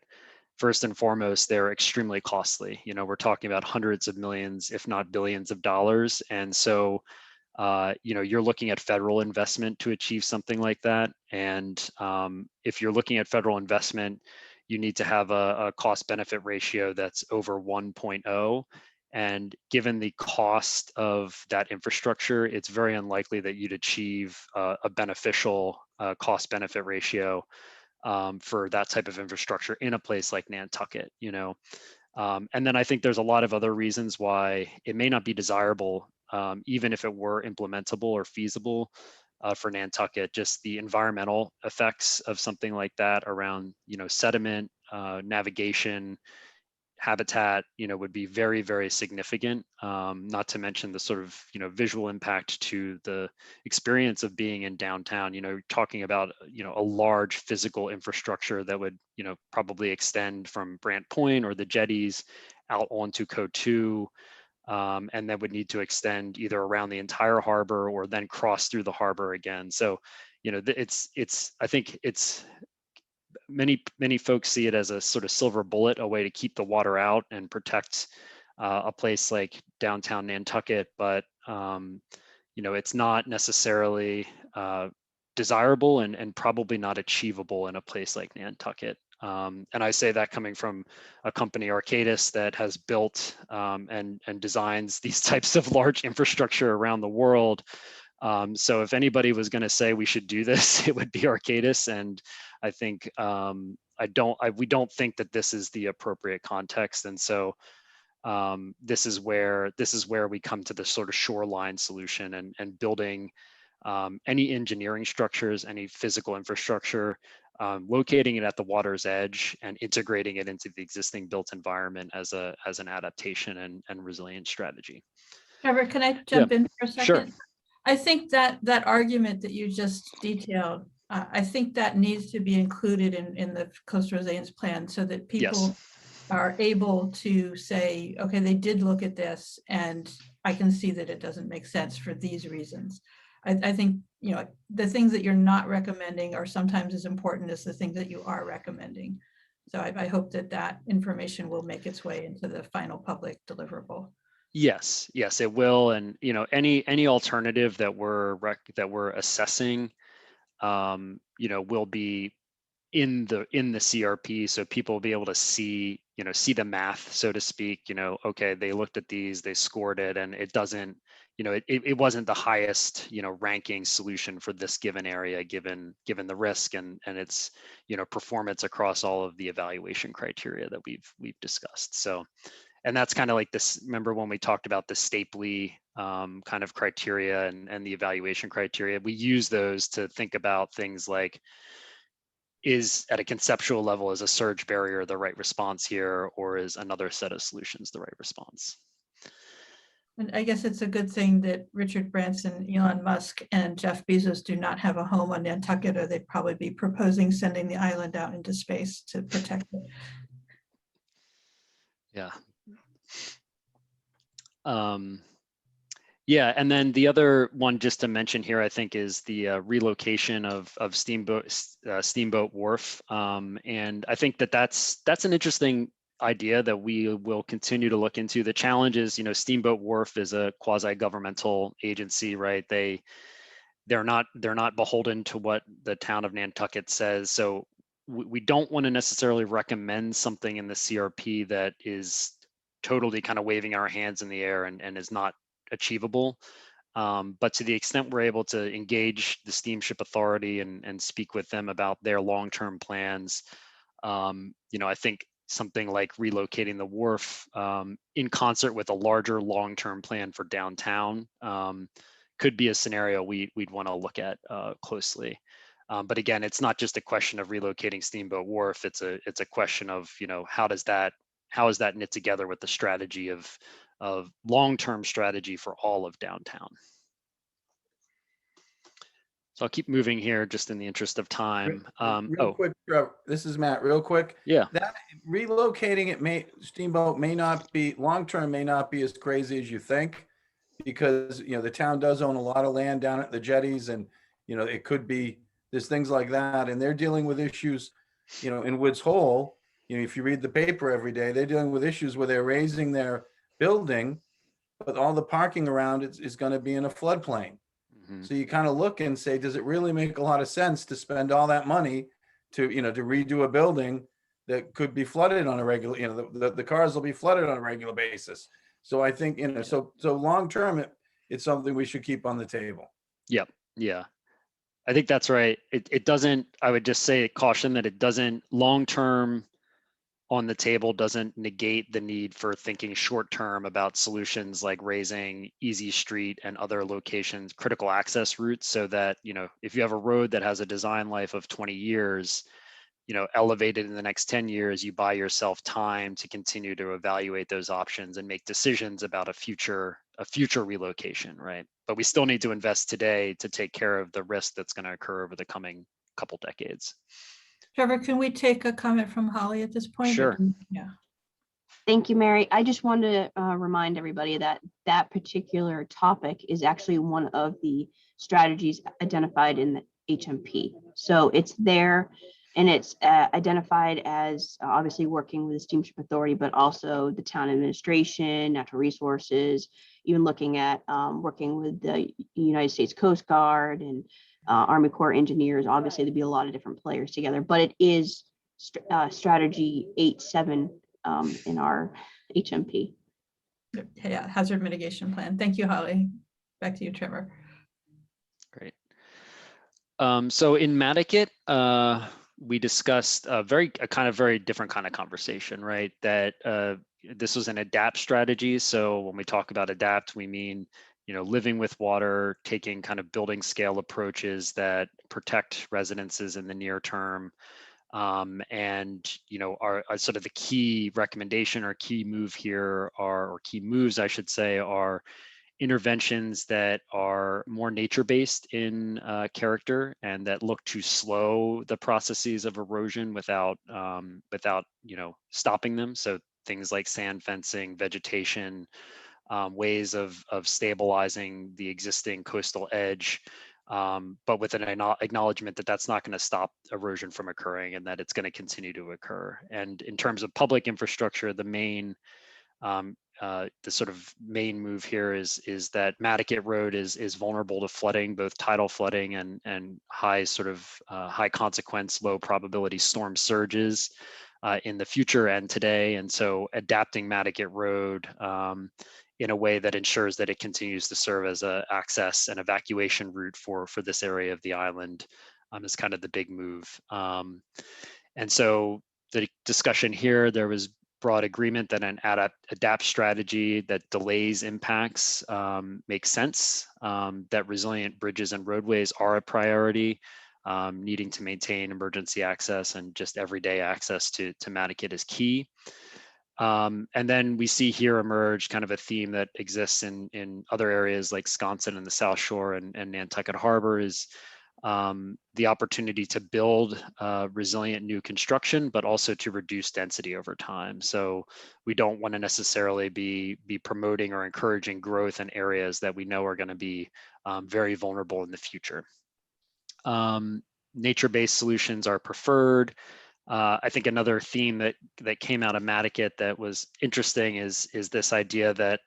first and foremost, they're extremely costly. We're talking about hundreds of millions, if not billions of dollars. And so, you're looking at federal investment to achieve something like that. And if you're looking at federal investment, you need to have a cost benefit ratio that's over 1.0. And given the cost of that infrastructure, it's very unlikely that you'd achieve a beneficial cost benefit ratio for that type of infrastructure in a place like Nantucket, and then I think there's a lot of other reasons why it may not be desirable, even if it were implementable or feasible for Nantucket. Just the environmental effects of something like that around, sediment, navigation, habitat, would be very, very significant. Not to mention the sort of, visual impact to the experience of being in downtown. You're talking about, a large physical infrastructure that would, probably extend from Brant Point or the jetties out onto Coatue, and that would need to extend either around the entire harbor or then cross through the harbor again. So, I think it's many folks see it as a sort of silver bullet, a way to keep the water out and protect a place like downtown Nantucket, but it's not necessarily desirable and probably not achievable in a place like Nantucket. And I say that coming from a company, Arcadis, that has built and designs these types of large infrastructure around the world. So if anybody was going to say we should do this, it would be Arcadis. And I think we don't think that this is the appropriate context. And so this is where we come to the sort of shoreline solution and building any engineering structures, any physical infrastructure, locating it at the water's edge and integrating it into the existing built environment as an adaptation and resilience strategy. Trevor, can I jump in for a second? Sure. I think that argument that you just detailed, I think that needs to be included in the coastal resilience plan so that people are able to say, okay, they did look at this and I can see that it doesn't make sense for these reasons. I think, the things that you're not recommending are sometimes as important as the things that you are recommending. So I hope that information will make its way into the final public deliverable. Yes, it will. And any alternative that we're assessing, will be in the CRP, so people will be able to see the math, so to speak. Okay, they looked at these, they scored it, and it doesn't, it wasn't the highest ranking solution for this given area, given the risk and its performance across all of the evaluation criteria that we've discussed. So. And that's kind of like this, remember when we talked about the Stapley kind of criteria and the evaluation criteria, we use those to think about things like, is at a conceptual level, is a surge barrier the right response here, or is another set of solutions the right response? And I guess it's a good thing that Richard Branson, Elon Musk, and Jeff Bezos do not have a home on Nantucket, or they'd probably be proposing sending the island out into space to protect it. Yeah. And then the other one just to mention here, I think, is the relocation of Steamboat Wharf. And I think that's an interesting idea that we will continue to look into. The challenge is, you know, Steamboat Wharf is a quasi-governmental agency, right? They're not beholden to what the town of Nantucket says. So we don't want to necessarily recommend something in the CRP that is totally kind of waving our hands in the air and is not achievable. But to the extent we're able to engage the Steamship Authority and speak with them about their long-term plans, you know, I think something like relocating the wharf in concert with a larger long-term plan for downtown could be a scenario we'd want to look at closely. But again, it's not just a question of relocating Steamboat Wharf. It's a question of, you know, how is that knit together with the strategy of long-term strategy for all of downtown. So I'll keep moving here just in the interest of time. Real quick, Trevor, this is Matt, real quick. Yeah. That relocating it Steamboat may not be, long-term may not be as crazy as you think, because, you know, the town does own a lot of land down at the jetties, and, you know, it could be, there's things like that, and they're dealing with issues, you know, in Woods Hole. You know, if you read the paper every day, they're dealing with issues where they're raising their building, but all the parking around it is going to be in a floodplain. So you kind of look and say, does it really make a lot of sense to spend all that money to, you know, to redo a building that could be flooded on a regular, you know, the cars will be flooded on a regular basis. So I think, you know, so long-term, it's something we should keep on the table. Yep. Yeah. I think that's right. It doesn't, I would just say caution that it doesn't, long-term on the table doesn't negate the need for thinking short-term about solutions like raising Easy Street and other locations, critical access routes, so that, you know, if you have a road that has a design life of 20 years, you know, elevated in the next 10 years, you buy yourself time to continue to evaluate those options and make decisions about a future relocation, right? But we still need to invest today to take care of the risk that's going to occur over the coming couple decades. Trevor, can we take a comment from Holly at this point? Sure. Yeah. Thank you, Mary. I just wanted to remind everybody that that particular topic is actually one of the strategies identified in the HMP. So it's there, and it's identified as obviously working with the Steamship Authority, but also the town administration, natural resources, even looking at working with the United States Coast Guard and Army Corps engineers. Obviously, there'd be a lot of different players together, but it is strategy 8.7 in our HMP. Yeah, hazard mitigation plan. Thank you, Holly. Back to you, Trevor. Great. So in Madaket, we discussed a kind of very different kind of conversation, right? That this was an adapt strategy. So when we talk about adapt, we mean, you know, living with water, taking kind of building scale approaches that protect residences in the near term. And, you know, our sort of the key recommendation or key move here are, or key moves, I should say, are interventions that are more nature-based in character and that look to slow the processes of erosion without you know, stopping them. So things like sand fencing, vegetation, ways of stabilizing the existing coastal edge, but with an acknowledgement that that's not going to stop erosion from occurring and that it's going to continue to occur. And in terms of public infrastructure, the main the sort of main move here is that Madaket Road is vulnerable to flooding, both tidal flooding and high consequence, low probability storm surges in the future and today. And so adapting Madaket Road in a way that ensures that it continues to serve as an access and evacuation route for this area of the island is kind of the big move. And so the discussion here, there was broad agreement that an adapt strategy that delays impacts makes sense, that resilient bridges and roadways are a priority, needing to maintain emergency access and just everyday access to Madaket is key. And then we see here emerge kind of a theme that exists in other areas like Sconset and the South Shore and Nantucket Harbor is the opportunity to build resilient new construction, but also to reduce density over time. So we don't want to necessarily be promoting or encouraging growth in areas that we know are going to be very vulnerable in the future. Nature-based solutions are preferred. I think another theme that came out of Mattakit that was interesting is this idea that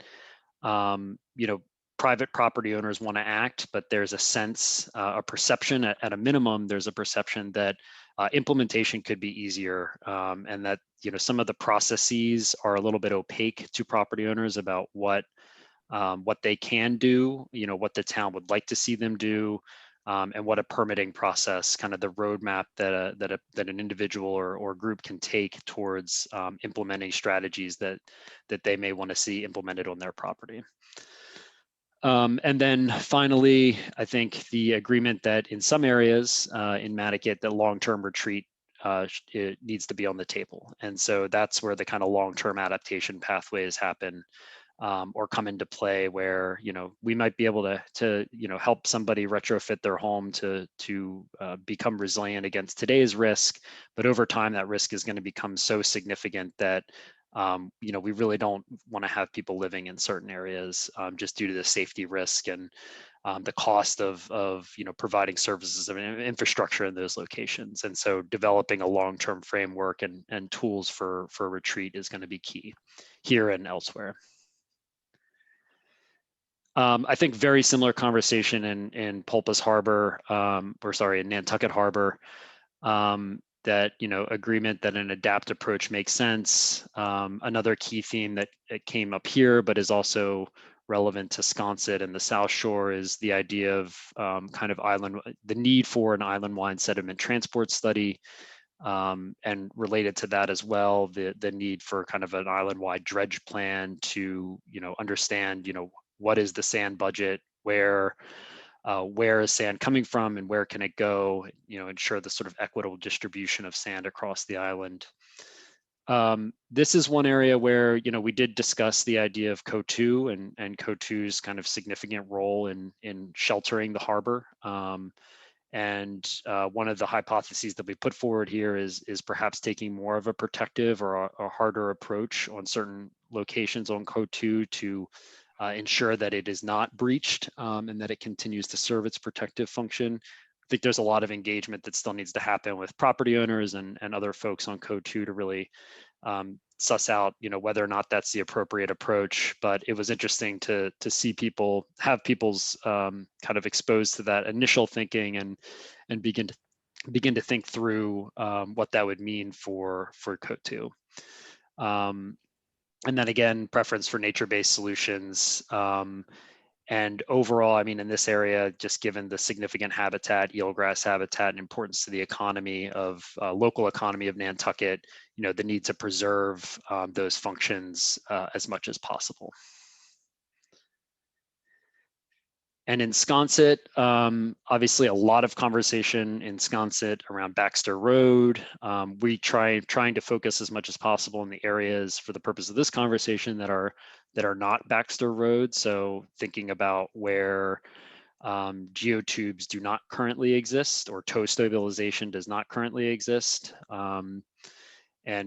you know, private property owners want to act, but there's a sense, a perception at a minimum, there's a perception that implementation could be easier, and that, you know, some of the processes are a little bit opaque to property owners about what they can do, you know, what the town would like to see them do, and what a permitting process, kind of the roadmap that an individual or group can take towards implementing strategies that they may want to see implemented on their property. And then finally, I think the agreement that in some areas in Mattakit, that long-term retreat it needs to be on the table. And so that's where the kind of long-term adaptation pathways happen, or come into play, where, you know, we might be able to you know, help somebody retrofit their home to become resilient against today's risk, but over time that risk is going to become so significant that you know, we really don't want to have people living in certain areas just due to the safety risk and the cost of you know, providing services and infrastructure in those locations. And so developing a long-term framework and tools for retreat is going to be key here and elsewhere. I think very similar conversation in Pulpus Harbor, or sorry, in Nantucket Harbor, that, you know, agreement that an adapt approach makes sense. Another key theme that came up here, but is also relevant to Sconset and the South Shore, is the idea of kind of the need for an island-wide sediment transport study. And related to that as well, the need for kind of an island-wide dredge plan to, you know, understand, you know, what is the sand budget, where is sand coming from, and where can it go, you know, ensure the sort of equitable distribution of sand across the island. This is one area where, you know, we did discuss the idea of CO2 and CO2's kind of significant role in sheltering the harbor. And one of the hypotheses that we put forward here is perhaps taking more of a protective or a harder approach on certain locations on CO2 to ensure that it is not breached, and that it continues to serve its protective function. I think there's a lot of engagement that still needs to happen with property owners and other folks on CO2 to really suss out, you know, whether or not that's the appropriate approach. But it was interesting to see people's kind of exposed to that initial thinking and begin to think through what that would mean for CO2. And then again, preference for nature-based solutions. And overall, I mean, in this area, just given the significant habitat, eelgrass habitat, and importance to the economy of local economy of Nantucket, you know, the need to preserve those functions as much as possible. And in Sconset, obviously a lot of conversation in Sconset around Baxter Road. We trying to focus as much as possible in the areas for the purpose of this conversation that are not Baxter Road. So thinking about where geotubes do not currently exist, or tow stabilization does not currently exist. And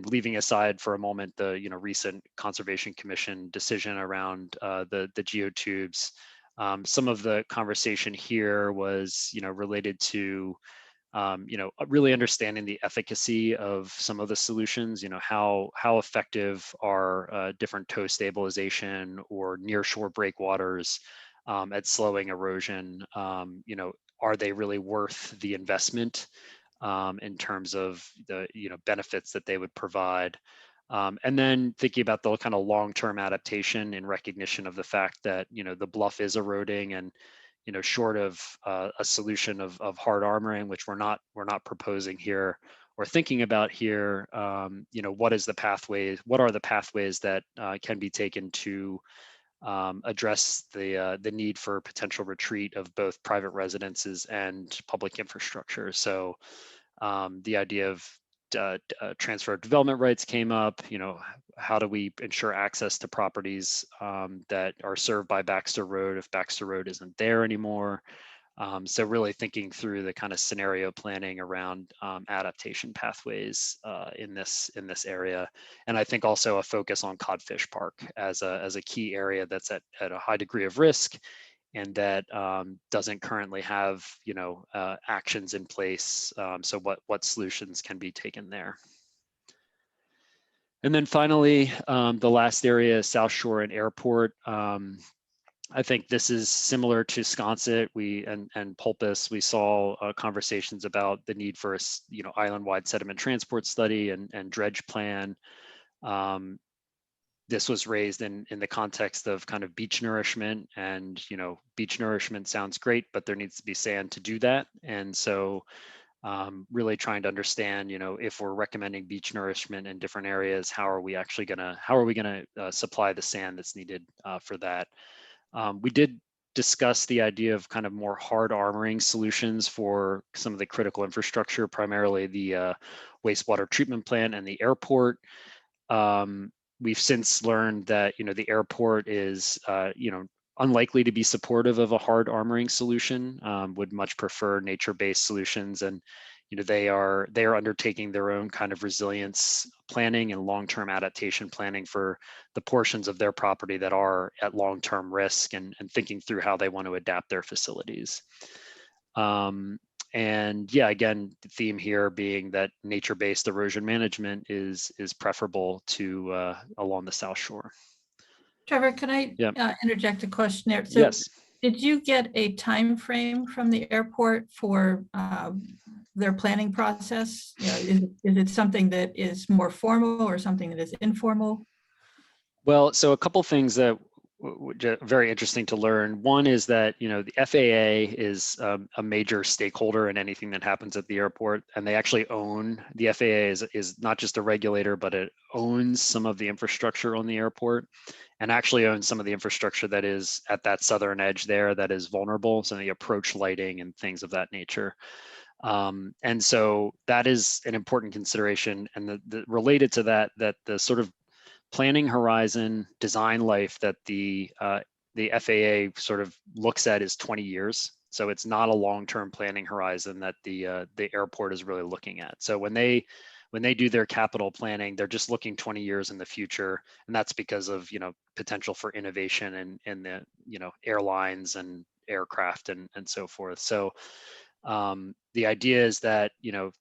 leaving aside for a moment the, you know, recent Conservation Commission decision around the geotubes. Some of the conversation here was, you know, related to, you know, really understanding the efficacy of some of the solutions. You know, how effective are different tow stabilization or nearshore breakwaters at slowing erosion? You know, are they really worth the investment in terms of the, you know, benefits that they would provide? And then thinking about the kind of long-term adaptation in recognition of the fact that, you know, the bluff is eroding, and, you know, short of a solution of hard armoring, which we're not proposing here or thinking about here, you know, what are the pathways that can be taken to address the need for potential retreat of both private residences and public infrastructure. So the idea of transfer of development rights came up. You know, how do we ensure access to properties that are served by Baxter Road if Baxter Road isn't there anymore? So really thinking through the kind of scenario planning around adaptation pathways in this area, and I think also a focus on Codfish Park as a key area that's at a high degree of risk, and that doesn't currently have, actions in place. So what solutions can be taken there? And then finally, the last area, South Shore and Airport. I think this is similar to Sconset and Pulpus. We saw conversations about the need for a island-wide sediment transport study and dredge plan. This was raised in the context of kind of beach nourishment, and beach nourishment sounds great, but there needs to be sand to do that. And so really trying to understand, if we're recommending beach nourishment in different areas, how are we gonna supply the sand that's needed for that? We did discuss the idea of kind of more hard armoring solutions for some of the critical infrastructure, primarily the wastewater treatment plant and the airport. We've since learned that the airport is unlikely to be supportive of a hard armoring solution. Would much prefer nature-based solutions, and they are undertaking their own kind of resilience planning and long-term adaptation planning for the portions of their property that are at long-term risk, and thinking through how they want to adapt their facilities. And yeah, again, the theme here being that nature-based erosion management is preferable to along the South Shore. Trevor, can I Yep. Interject a question there? So Yes. did you get a time frame from the airport for their planning process? Is it something that is more formal or something that is informal? Well, so a couple things that very interesting to learn. One is that the FAA is a major stakeholder in anything that happens at the airport, and they actually own the FAA is not just a regulator, but it owns some of the infrastructure on the airport, and actually owns some of the infrastructure that is at that southern edge there that is vulnerable, so the approach lighting and things of that nature. And so that is an important consideration, and the related to that the sort of planning horizon, design life that the FAA sort of looks at is 20 years. So it's not a long-term planning horizon that the airport is really looking at. So when they do their capital planning, they're just looking 20 years in the future, and that's because of potential for innovation in the airlines and aircraft and so forth. So the idea is that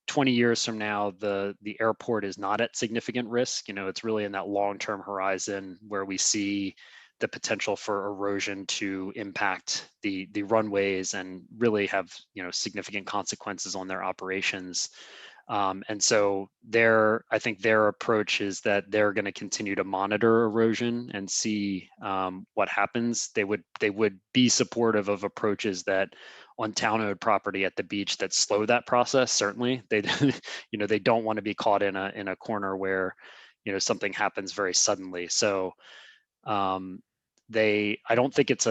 20 years from now, the airport is not at significant risk. It's really in that long-term horizon where we see the potential for erosion to impact the runways and really have significant consequences on their operations. And so I think their approach is that they're going to continue to monitor erosion and see what happens. They would be supportive of approaches that on town-owned property at the beach that slow that process. Certainly, they they don't want to be caught in a corner where something happens very suddenly. So I don't think it's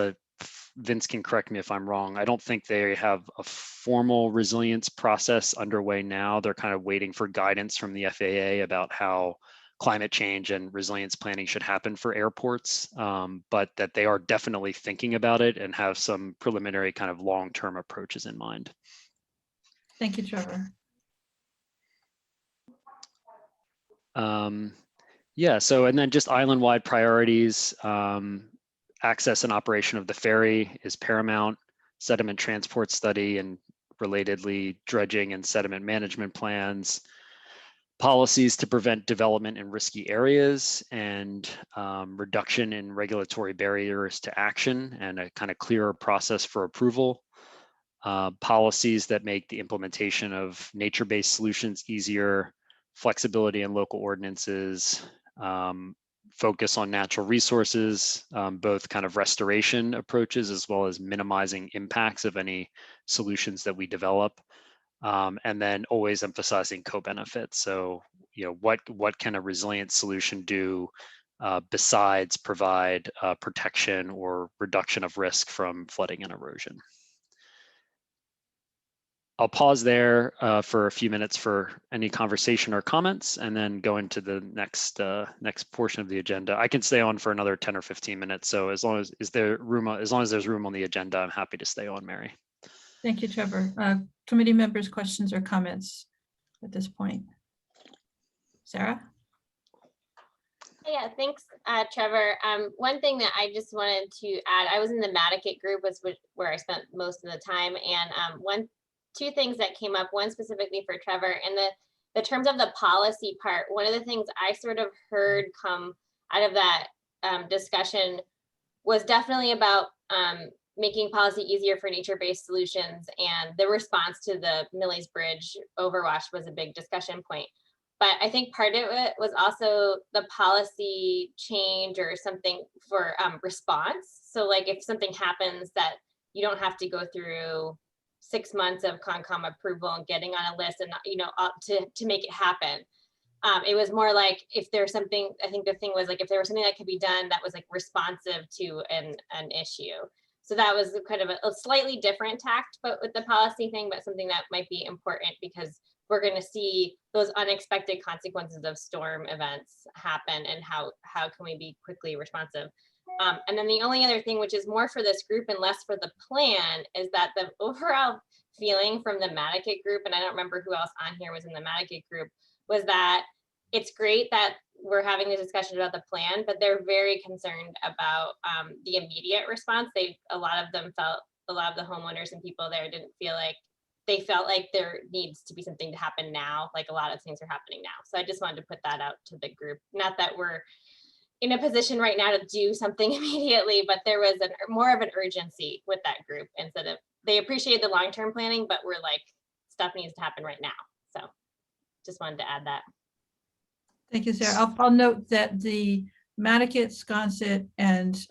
Vince can correct me if I'm wrong. I don't think they have a formal resilience process underway now. They're kind of waiting for guidance from the FAA about how climate change and resilience planning should happen for airports, but that they are definitely thinking about it and have some preliminary kind of long-term approaches in mind. Thank you, Trevor. Yeah, so and then just island-wide priorities. Access and operation of the ferry is paramount. Sediment transport study and relatedly dredging and sediment management plans. Policies to prevent development in risky areas, and reduction in regulatory barriers to action, and a kind of clearer process for approval. Policies that make the implementation of nature-based solutions easier, flexibility in local ordinances, focus on natural resources, both kind of restoration approaches as well as minimizing impacts of any solutions that we develop. And then always emphasizing co-benefits. So, what can a resilient solution do besides provide protection or reduction of risk from flooding and erosion? I'll pause there for a few minutes for any conversation or comments, and then go into the next portion of the agenda. I can stay on for another 10 or 15 minutes. So as long as there's room on the agenda, I'm happy to stay on, Mary. Thank you, Trevor. Committee members, questions or comments at this point? Sarah? Yeah, thanks, Trevor. One thing that I just wanted to add, I was in the Mattakit group, where I spent most of the time, and two things that came up. One specifically for Trevor, and the terms of the policy part. One of the things I sort of heard come out of that discussion was definitely about making policy easier for nature-based solutions, and the response to the Millie's Bridge overwash was a big discussion point. But I think part of it was also the policy change or something for response. So like if something happens that you don't have to go through 6 months of Concom approval and getting on a list and to make it happen. It was more like if there's something, I think the thing was like if there was something that could be done that was like responsive to an issue. So that was kind of a slightly different tact, but with the policy thing, but something that might be important because we're going to see those unexpected consequences of storm events happen, and how can we be quickly responsive. And then the only other thing, which is more for this group and less for the plan, is that the overall feeling from the Mattakit group, and I don't remember who else on here was in the Mattakit group, was that it's great that we're having this discussion about the plan, but they're very concerned about the immediate response. A lot of the homeowners and people there didn't feel like, they felt like there needs to be something to happen now, like a lot of things are happening now. So I just wanted to put that out to the group. Not that we're in a position right now to do something immediately, but there was more of an urgency with that group, instead of, they appreciate the long-term planning, but we're like, stuff needs to happen right now. So just wanted to add that. Thank you, Sarah. I'll note that the Mattakit, Sconset, and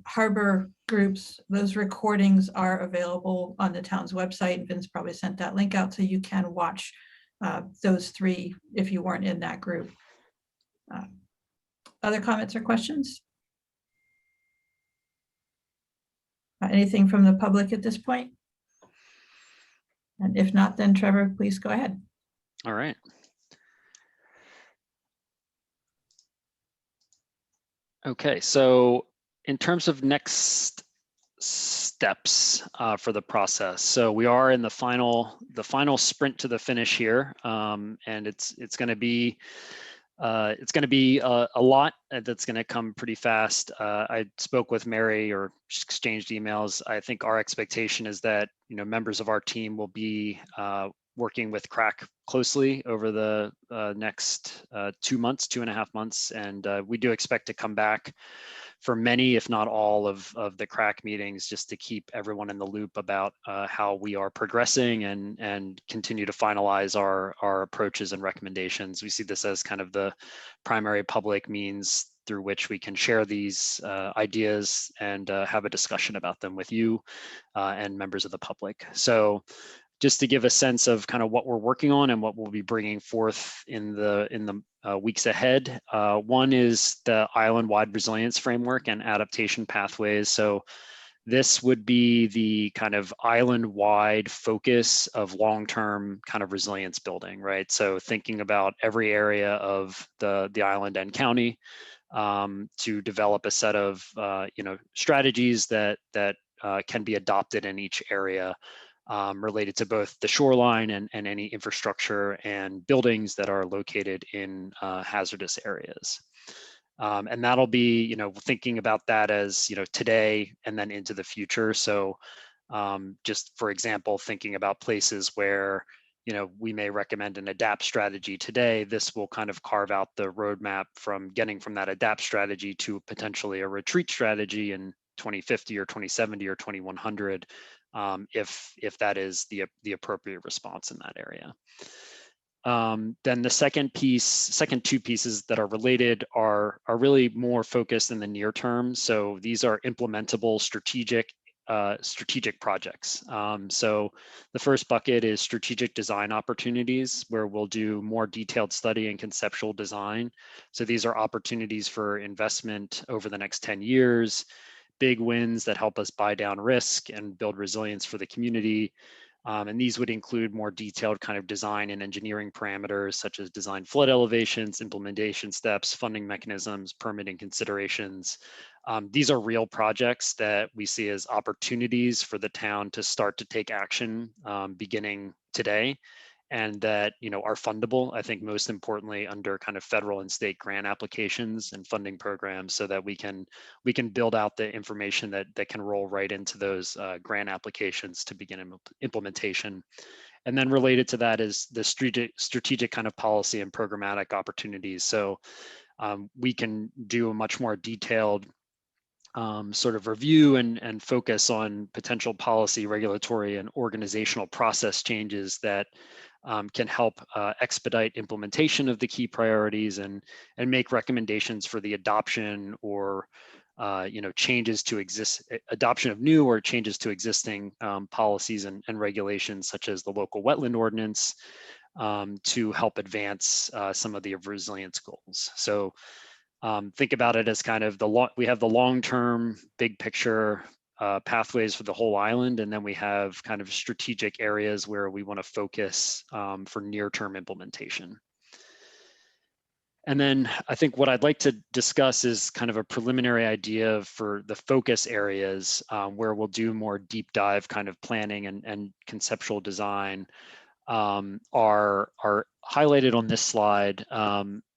Harbor groups, those recordings are available on the town's website. Vince probably sent that link out, so you can watch those three if you weren't in that group. Other comments or questions? Anything from the public at this point? And if not, then Trevor, please go ahead. All right. Okay, so in terms of next steps for the process, so we are in the final sprint to the finish here, and it's going to be a lot that's going to come pretty fast. I spoke with Mary, or exchanged emails. I think our expectation is that members of our team will be working with CRAC closely over the next 2 months, 2.5 months. And we do expect to come back for many, if not all of the CRAC meetings, just to keep everyone in the loop about how we are progressing and continue to finalize our approaches and recommendations. We see this as kind of the primary public means through which we can share these ideas and have a discussion about them with you and members of the public. So just to give a sense of kind of what we're working on and what we'll be bringing forth in the weeks ahead. One is the island-wide resilience framework and adaptation pathways. So this would be the kind of island-wide focus of long-term kind of resilience building, right? So thinking about every area of the island and county to develop a set of strategies that can be adopted in each area. Related to both the shoreline and any infrastructure and buildings that are located in hazardous areas. And that'll be, thinking about that as, today and then into the future. So just for example, thinking about places where, we may recommend an adapt strategy today, this will kind of carve out the roadmap from getting from that adapt strategy to potentially a retreat strategy in 2050 or 2070 or 2100. If that is the appropriate response in that area. Then the second two pieces that are related are really more focused in the near term. So these are implementable strategic projects. So the first bucket is strategic design opportunities, where we'll do more detailed study and conceptual design. So these are opportunities for investment over the next 10 years. Big wins that help us buy down risk and build resilience for the community. And these would include more detailed kind of design and engineering parameters, such as design flood elevations, implementation steps, funding mechanisms, permitting considerations. These are real projects that we see as opportunities for the town to start to take action beginning today, and that, you know, are fundable. I think most importantly under kind of federal and state grant applications and funding programs, so that we can build out the information that can roll right into those grant applications to begin implementation. And then related to that is the strategic kind of policy and programmatic opportunities. So we can do a much more detailed sort of review and focus on potential policy, regulatory, and organizational process changes that can help expedite implementation of the key priorities and make recommendations for the adoption or you know, adoption of new or changes to existing policies and regulations, such as the local wetland ordinance, to help advance some of the resilience goals. So think about it as kind of we have the long-term big picture pathways for the whole island, and then we have kind of strategic areas where we want to focus for near-term implementation. And then I think what I'd like to discuss is kind of a preliminary idea for the focus areas where we'll do more deep dive kind of planning and conceptual design are highlighted on this slide.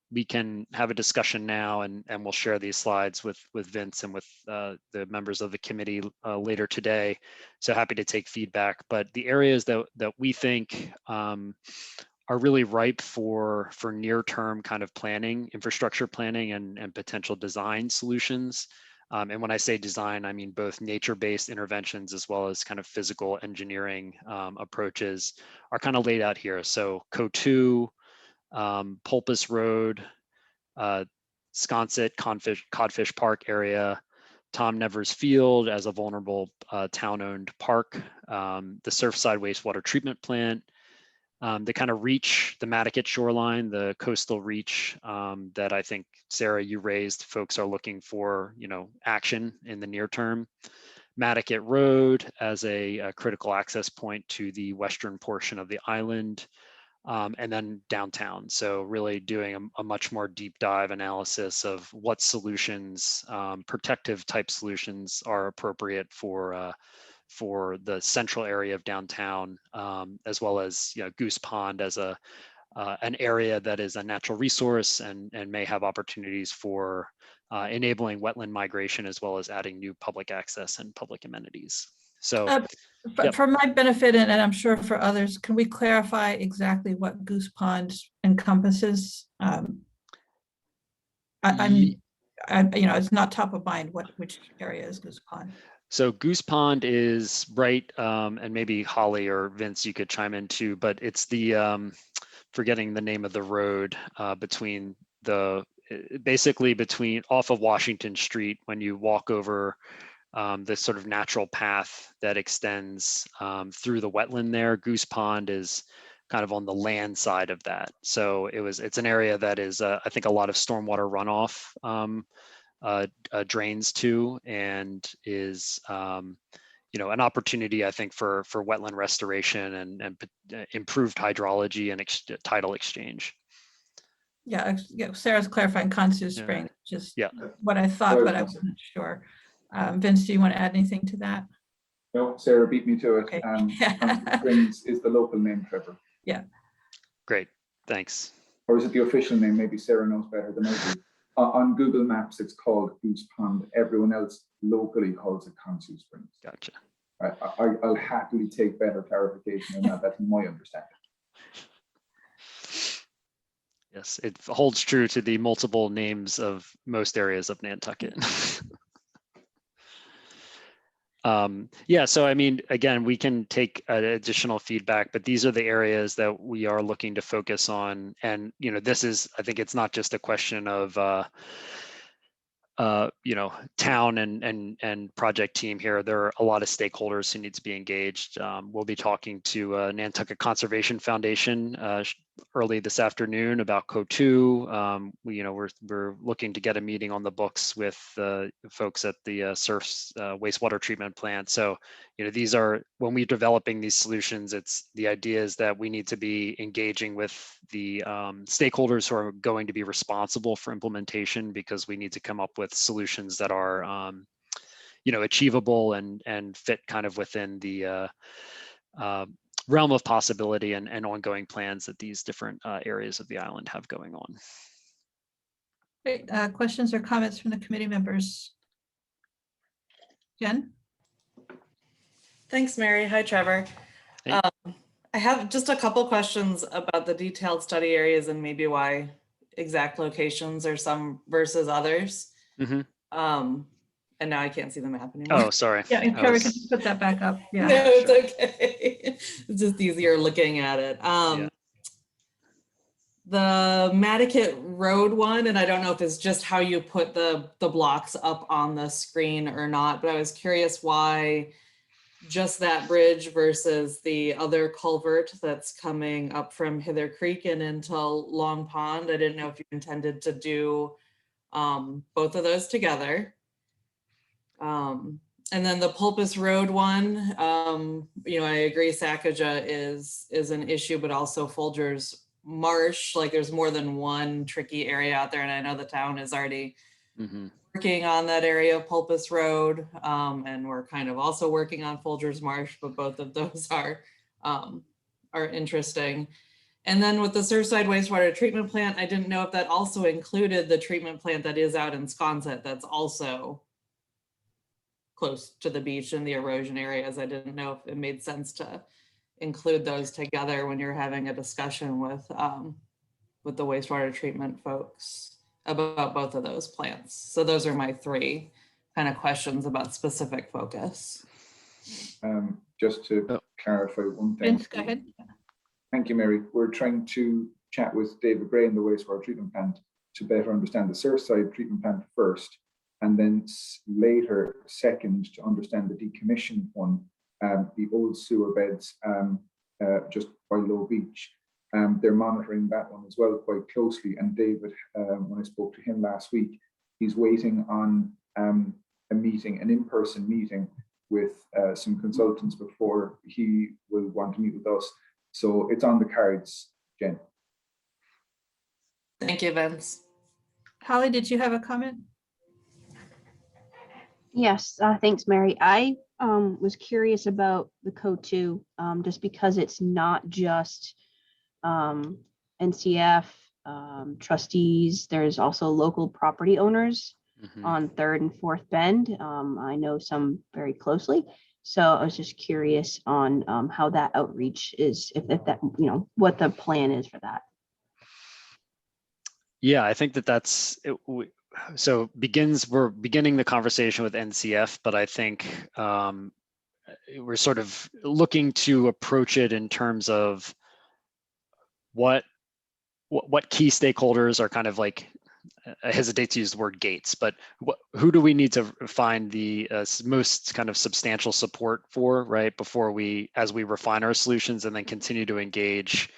We can have a discussion now, and we'll share these slides with Vince and with the members of the committee later today. So happy to take feedback. But the areas that we think are really ripe for near-term kind of planning, infrastructure planning, and potential design solutions. And when I say design, I mean both nature-based interventions as well as kind of physical engineering approaches are kind of laid out here. So CO2, Pulpus Road, Sconset, Codfish Park area, Tom Nevers Field as a vulnerable town-owned park, the Surfside wastewater treatment plant, the kind of reach, the Mattocket shoreline, the coastal reach that I think, Sarah, you raised, folks are looking for, you know, action in the near term. Mattocket Road as a critical access point to the western portion of the island, and then downtown. So really doing a much more deep dive analysis of what solutions, protective type solutions are appropriate for the central area of downtown, as well as, you know, Goose Pond as an area that is a natural resource and may have opportunities for enabling wetland migration, as well as adding new public access and public amenities. So yep. For my benefit, and I'm sure for others, can we clarify exactly what Goose Pond encompasses? You know, it's not top of mind. Which area is Goose Pond? So Goose Pond is right, and maybe Holly or Vince, you could chime in too, but it's the, forgetting the name of the road basically between off of Washington Street, when you walk over this sort of natural path that extends through the wetland there. Goose Pond is kind of on the land side of that. So it's an area that is, I think, a lot of stormwater runoff drains to, and is you know, an opportunity, I think, for wetland restoration and improved hydrology and tidal exchange. Yeah, Sarah's clarifying Consu Spring, just what I thought, but I wasn't sure. Vince, do you want to add anything to that? No, Sarah beat me to it. Okay. Consu Springs is the local name, Trevor. Yeah. Great, thanks. Or is it the official name? Maybe Sarah knows better than I do. On Google Maps, it's called Goose Pond. Everyone else locally calls it Consu Springs. Gotcha. I'll happily take better clarification on that. That's my understanding. Yes, it holds true to the multiple names of most areas of Nantucket. Yeah, so I mean, again, we can take additional feedback, but these are the areas that we are looking to focus on. And, you know, this is, I think it's not just a question of, you know, town and project team here. There are a lot of stakeholders who need to be engaged. We'll be talking to Nantucket Conservation Foundation early this afternoon about CO2. You know, we're looking to get a meeting on the books with folks at the Surfs wastewater treatment plant. So, you know, these are, when we're developing these solutions, it's the idea is that we need to be engaging with the stakeholders who are going to be responsible for implementation, because we need to come up with solutions that are, you know, achievable and fit kind of within the realm of possibility and ongoing plans that these different areas of the island have going on. Great. Questions or comments from the committee members? Jen? Thanks, Mary. Hi, Trevor. Hey. I have just a couple questions about the detailed study areas and maybe why exact locations are some versus others. Mhm. And now I can't see the map anymore. Oh, sorry. Yeah, and I Trevor, was- can you put that back up? No, Yeah. it's okay. It's just easier looking at it. Yeah. The Matticat Road one, and I don't know if it's just how you put the blocks up on the screen or not, but I was curious why just that bridge versus the other culvert that's coming up from Hither Creek and into Long Pond. I didn't know if you intended to do both of those together. And then the Pulpus Road one, you know, I agree Sacajah is an issue, but also Folgers Marsh, like there's more than one tricky area out there. And I know the town is already Mhm. working on that area of Pulpus Road. And we're kind of also working on Folgers Marsh, but both of those are interesting. And then with the Surfside wastewater treatment plant, I didn't know if that also included the treatment plant that is out in Sconset that's also close to the beach and the erosion areas. I didn't know if it made sense to include those together when you're having a discussion with the wastewater treatment folks about both of those plants. So those are my three kind of questions about specific focus. Just to Oh. clarify one thing. Vince, go ahead. Thank you, Mary. We're trying to chat with David Gray in the wastewater treatment plant to better understand the Surfside treatment plant first, and then later, second, to understand the decommissioned one, the old sewer beds just by Low Beach. They're monitoring that one as well quite closely. And David, when I spoke to him last week, he's waiting on a meeting, an in-person meeting with some consultants before he will want to meet with us. So it's on the cards, Jen. Thank you, Vince. Holly, did you have a comment? Yes, thanks, Mary. I was curious about the code too, just because it's not just NCF trustees. There's also local property owners Mhm. on Third and Fourth Bend. I know some very closely. So I was just curious on how that outreach is, if that, you know, what the plan is for that. Yeah, I think that's it. So we're beginning the conversation with NCF, but I think we're sort of looking to approach it in terms of what key stakeholders are kind of like, I hesitate to use the word gates, but who do we need to find the most kind of substantial support for, right? Before as we refine our solutions and then continue to engage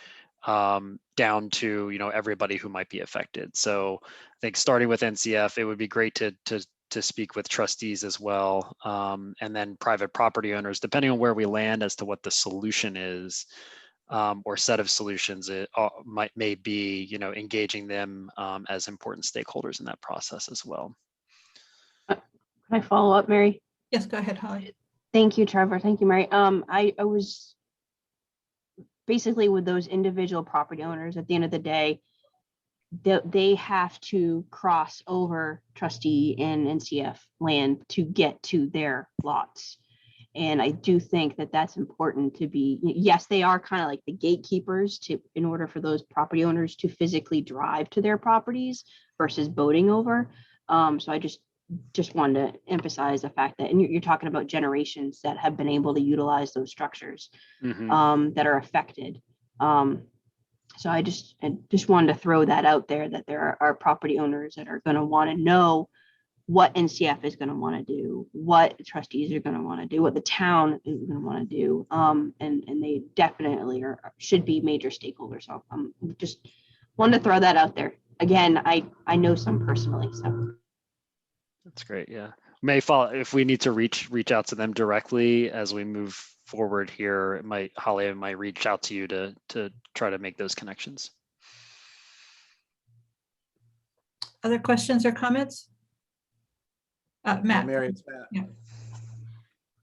down to, you know, everybody who might be affected. So I think starting with NCF, it would be great to speak with trustees as well, and then private property owners, depending on where we land as to what the solution is, or set of solutions it may be, you know, engaging them as important stakeholders in that process as well. Can I follow up, Mary? Yes, go ahead, Holly. Thank you, Trevor. Thank you, Mary. I was basically with those individual property owners at the end of the day, they have to cross over trustee and NCF land to get to their lots. And I do think that that's important to be, yes, they are kind of like the gatekeepers in order for those property owners to physically drive to their properties versus boating over. So I just wanted to emphasize the fact that, and you're talking about generations that have been able to utilize those structures that are affected. So I just wanted to throw that out there, that there are property owners that are going to want to know what NCF is going to want to do, what trustees are going to want to do, what the town is going to want to do. And they definitely should be major stakeholders. So just wanted to throw that out there. Again, I know some personally, so. That's great. Yeah. May follow if we need to reach out to them directly as we move forward here. Holly might reach out to you to try to make those connections. Other questions or comments? Matt. Mary, it's Matt. Yeah.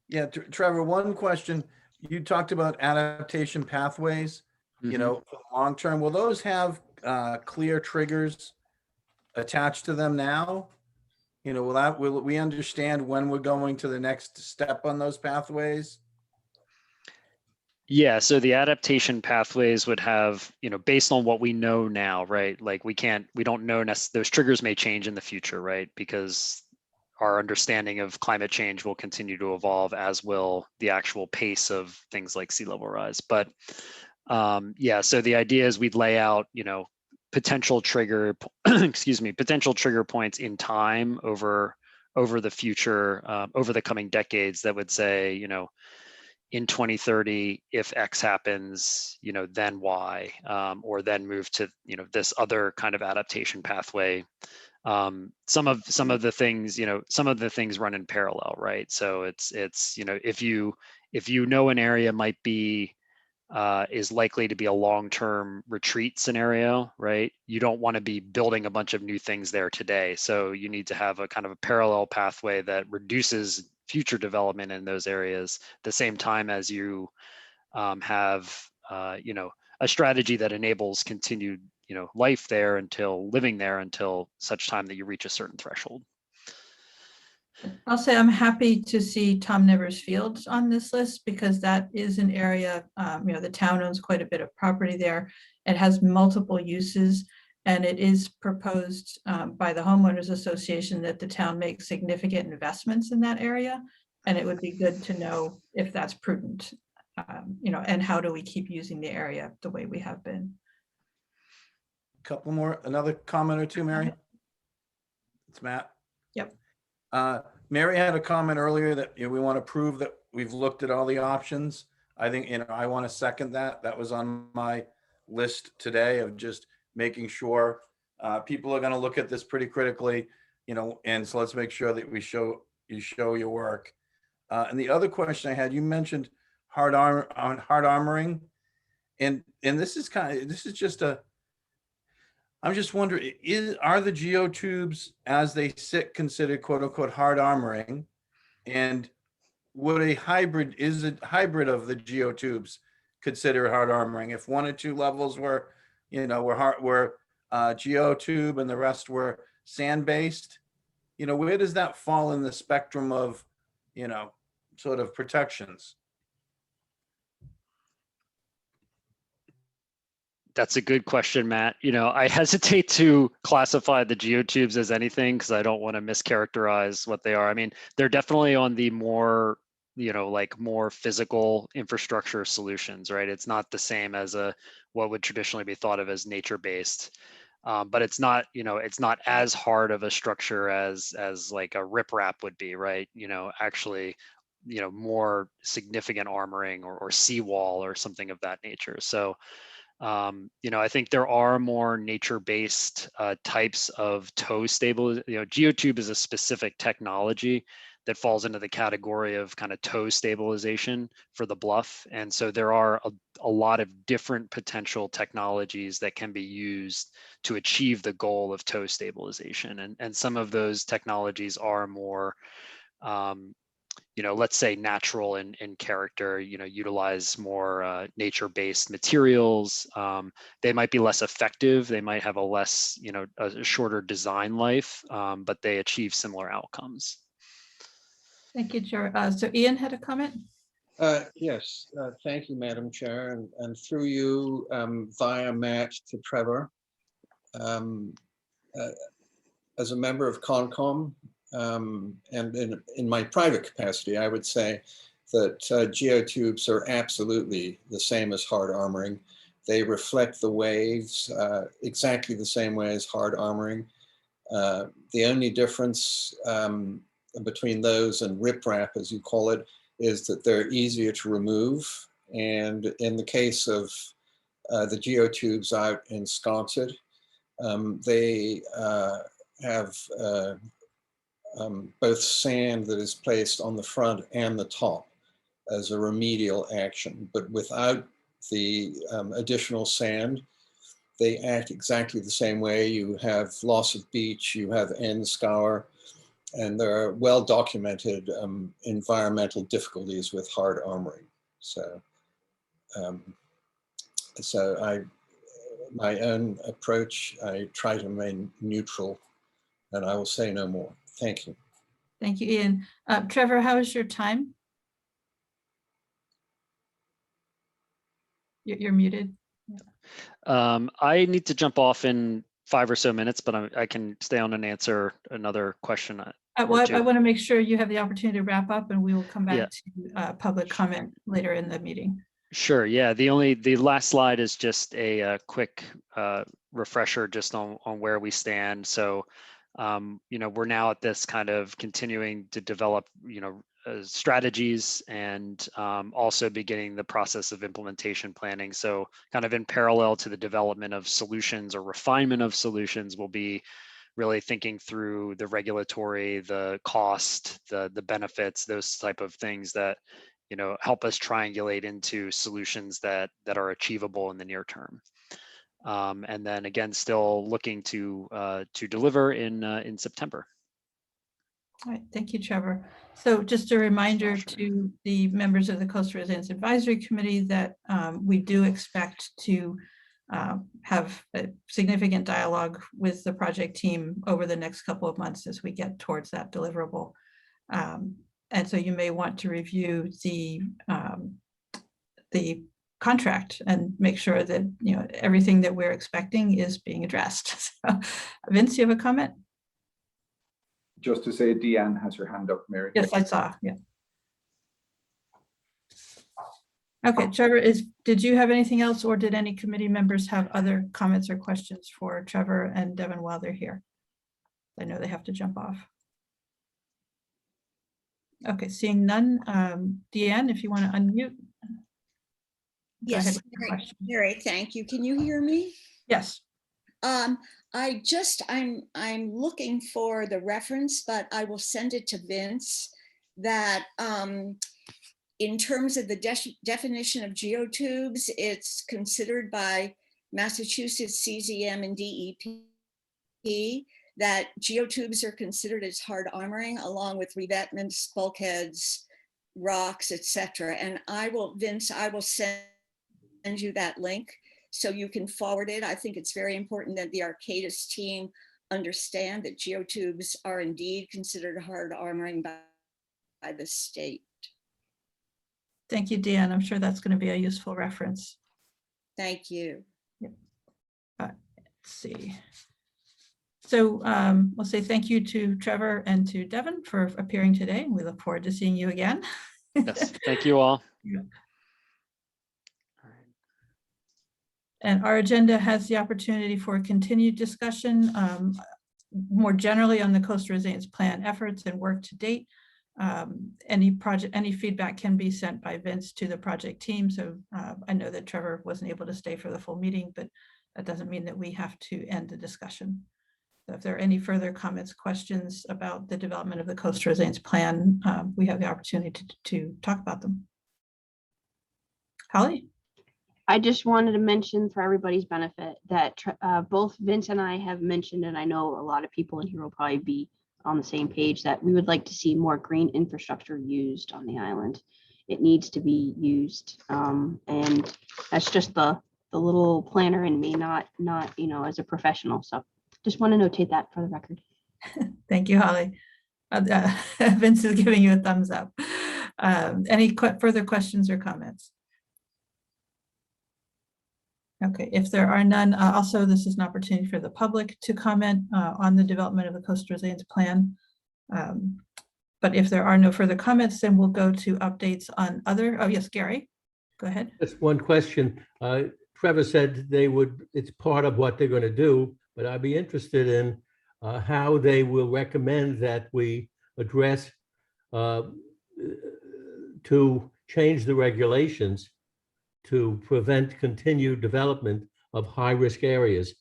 Yeah, Trevor, one question. you talked about adaptation pathways, you know, for the long term. Will those have clear triggers attached to them now? You know, will we understand when we're going to the next step on those pathways? Yeah, so the adaptation pathways would have, you know, based on what we know now, right? Like we don't know, those triggers may change in the future, right? Because our understanding of climate change will continue to evolve, as will the actual pace of things like sea level rise. But yeah, so the idea is we'd lay out, you know, potential trigger, excuse me, potential trigger points in time over the future, over the coming decades that would say, you know, in 2030, if X happens, you know, then Y, or then move to, you know, this other kind of adaptation pathway. Some of the things, you know, some of the things run in parallel, right? So it's, you know, if you know an area might be, is likely to be a long-term retreat scenario, right? You don't want to be building a bunch of new things there today. So you need to have a kind of a parallel pathway that reduces future development in those areas, at the same time as you have, you know, a strategy that enables continued, you know, life there until living there until such time that you reach a certain threshold. I'll say I'm happy to see Tom Nevers Fields on this list because that is an area, you know, the town owns quite a bit of property there. It has multiple uses, and it is proposed by the homeowners association that the town make significant investments in that area. And it would be good to know if that's prudent, you know, and how do we keep using the area the way we have been. Couple more, another comment or two, Mary? It's Matt. Yep. Mary had a comment earlier that, you know, we want to prove that we've looked at all the options. I think, you know, I want to second that. That was on my list today of just making sure people are going to look at this pretty critically, you know, and so let's make sure that you show your work. And the other question I had, you mentioned hard armoring, and this is just a, I'm just wondering, are the geotubes as they sit considered quote unquote hard armoring? And would a hybrid of the geotubes consider hard armoring? If 1 or 2 levels were, you know, were geotube and the rest were sand based, you know, where does that fall in the spectrum of, you know, sort of protections? That's a good question, Matt. You know, I hesitate to classify the geotubes as anything because I don't want to mischaracterize what they are. I mean, they're definitely on the more, you know, like more physical infrastructure solutions, right? It's not the same as what would traditionally be thought of as nature-based, but it's not, you know, it's not as hard of a structure as like a riprap would be, right? You know, actually, you know, more significant armoring or seawall or something of that nature. So, you know, I think there are more nature-based types of tow stabilization. You know, geotube is a specific technology that falls into the category of kind of tow stabilization for the bluff. And so there are a lot of different potential technologies that can be used to achieve the goal of tow stabilization. And some of those technologies are more, you know, let's say natural in character, you know, utilize more nature-based materials. They might be less effective. They might have a less, you know, a shorter design life, but they achieve similar outcomes. Thank you, Chair. So Ian had a comment? Yes, thank you, Madam Chair, and through you via Matt to Trevor. As a member of CONCOM, and in my private capacity, I would say that geotubes are absolutely the same as hard armoring. They reflect the waves exactly the same way as hard armoring. The only difference between those and riprap, as you call it, is that they're easier to remove. And in the case of the geotubes out in Sconset, they have both sand that is placed on the front and the top as a remedial action, but without the additional sand, they act exactly the same way. You have loss of beach, you have end scour, and there are well-documented environmental difficulties with hard armoring. So, my own approach, I try to remain neutral, and I will say no more. Thank you. Thank you, Ian. Trevor, how is your time? You're muted. I need to jump off in 5 or so minutes, but I can stay on and answer another question. Well, I two. want to make sure you have the opportunity to wrap up, and we will come Yeah. back to public comment later in the meeting. Sure. Yeah. The last slide is just a quick refresher just on where we stand. So, we're now at this kind of continuing to develop, strategies and also beginning the process of implementation planning. So kind of in parallel to the development of solutions or refinement of solutions, we'll be really thinking through the regulatory, the cost, the benefits, those type of things that help us triangulate into solutions that are achievable in the near term. And then again, still looking to deliver in September. All right, thank you, Trevor. So just a reminder to the members of the Coastal Resilience Advisory Committee that we do expect to have a significant dialogue with the project team over the next couple of months as we get towards that deliverable. And so you may want to review the contract and make sure that everything that we're expecting is being addressed. So, Vince, you have a comment? Just to say, Deanne has her hand up, Mary. Yes, I saw. Yeah. Okay, Trevor, did you have anything else, or did any committee members have other comments or questions for Trevor and Devin while they're here? I know they have to jump off. Okay, seeing none. Deanne, if you want to unmute. Go ahead Yes, with your question. Mary, thank you. Can you hear me? Yes. I'm looking for the reference, but I will send it to Vince, that in terms of the definition of geotubes, it's considered by Massachusetts CZM and DEP that geotubes are considered as hard armoring, along with revetments, bulkheads, rocks, etc. And Vince, I will send you that link so you can forward it. I think it's very important that the Arcadis team understand that geotubes are indeed considered hard armoring by the state. Thank you, Deanne. I'm sure that's going to be a useful reference. Thank you. Let's see. So we'll say thank you to Trevor and to Devin for appearing today. We look forward to seeing you again. Yes, thank you all. Yeah. And our agenda has the opportunity for continued discussion more generally on the Coastal Resilience Plan efforts and work to date. Any feedback can be sent by Vince to the project team. So I know that Trevor wasn't able to stay for the full meeting, but that doesn't mean that we have to end the discussion. So if there are any further comments, questions about the development of the Coastal Resilience Plan, we have the opportunity to talk about them. Holly? I just wanted to mention for everybody's benefit that both Vince and I have mentioned, and I know a lot of people in here will probably be on the same page, that we would like to see more green infrastructure used on the island. It needs to be used. And that's just the little planner in me, not as a professional. So just want to notate that for the record. Thank you, Holly. Vince is giving you a thumbs up. Any further questions or comments? Okay, if there are none, also this is an opportunity for the public to comment on the development of the Coastal Resilience Plan. But if there are no further comments, then we'll go to updates on other, oh yes, Gary, go ahead. Just one question. Trevor said it's part of what they're going to do, but I'd be interested in how they will recommend that we address to change the regulations to prevent continued development of high-risk areas.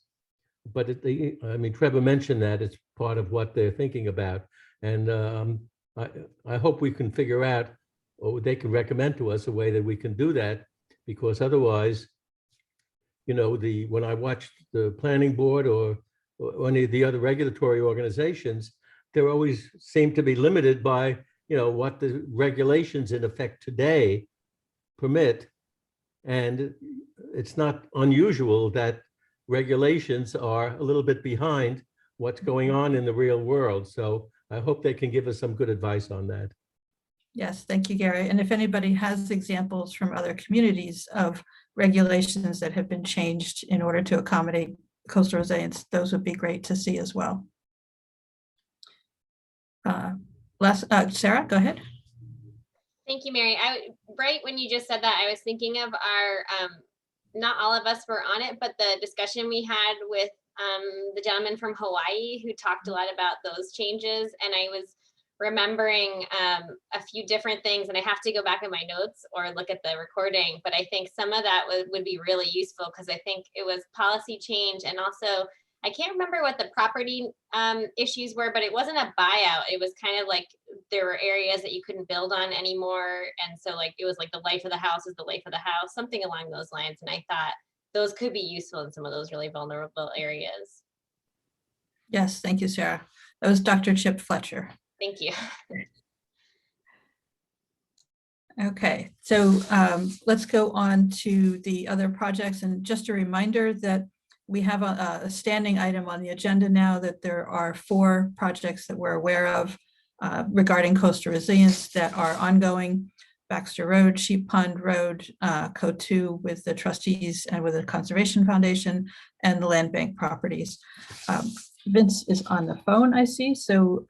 But Trevor mentioned that it's part of what they're thinking about. And I hope we can figure out, or they can recommend to us a way that we can do that, because otherwise, when I watched the planning board or any of the other regulatory organizations, they always seem to be limited by, what the regulations in effect today permit. And it's not unusual that regulations are a little bit behind what's going on in the real world. So I hope they can give us some good advice on that. Yes, thank you, Gary. And if anybody has examples from other communities of regulations that have been changed in order to accommodate coastal resilience, those would be great to see as well. Sarah, go ahead. Thank you, Mary. Right when you just said that, I was thinking of our, not all of us were on it, but the discussion we had with the gentleman from Hawaii who talked a lot about those changes. And I was remembering a few different things, and I have to go back in my notes or look at the recording, but I think some of that would be really useful, because I think it was policy change, and also I can't remember what the property issues were, but it wasn't a buyout. It was kind of like there were areas that you couldn't build on anymore. And so like, it was like the life of the house is the life of the house, something along those lines. And I thought those could be useful in some of those really vulnerable areas. Yes, thank you, Sarah. That was Dr. Chip Fletcher. Thank you. Okay, so let's go on to the other projects. And just a reminder that we have a standing item on the agenda now, that there are 4 projects that we're aware of regarding coastal resilience that are ongoing: Baxter Road, Sheep Pond Road, Code 2 with the trustees and with the Conservation Foundation, and the land bank properties. Vince is on the phone, I see. So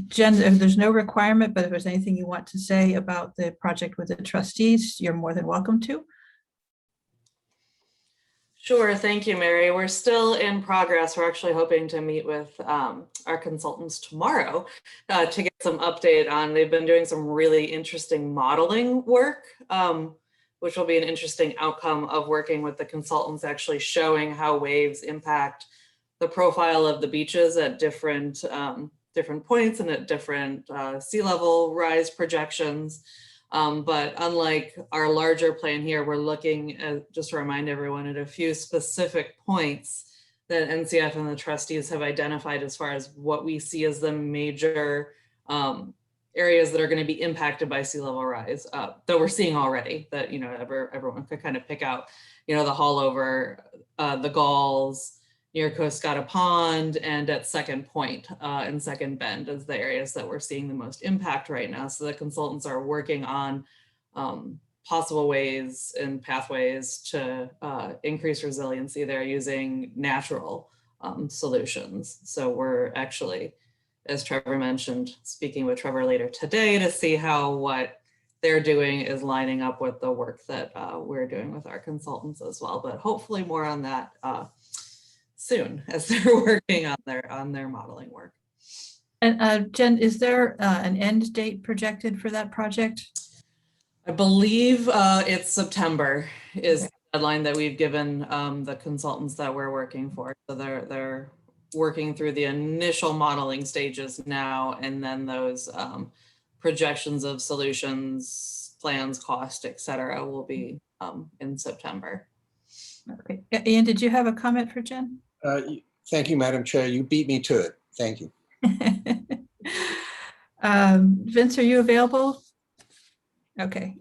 Jen, there's no requirement, but if there's anything you want to say about the project with the trustees, you're more than welcome to. Sure, thank you, Mary. We're still in progress. We're actually hoping to meet with our consultants tomorrow to get some update on. They've been doing some really interesting modeling work, which will be an interesting outcome of working with the consultants, actually showing how waves impact the profile of the beaches at different points and at different sea level rise projections. But unlike our larger plan here, we're looking at, just to remind everyone, at a few specific points that NCF and the trustees have identified as far as what we see as the major areas that are going to be impacted by sea level rise, that we're seeing already, that, you know, everyone could kind of pick out, you know, the Haulover, the Galls, near Coscata Pond, and at Second Point and Second Bend as the areas that we're seeing the most impact right now. So the consultants are working on possible ways and pathways to increase resiliency there using natural solutions. So we're actually, as Trevor mentioned, speaking with Trevor later today to see how what they're doing is lining up with the work that we're doing with our consultants as well. But hopefully more on that soon as they're working on their modeling work. And Jen, is there an end date projected for that project? I believe it's September is the deadline that we've given the consultants that we're working for. So they're working through the initial modeling stages now, and then those projections of solutions, plans, cost, et cetera, will be in September. Okay. Ian, did you have a comment for Jen? Thank you, Madam Chair. You beat me to it. Thank you. Vince, are you available? Okay,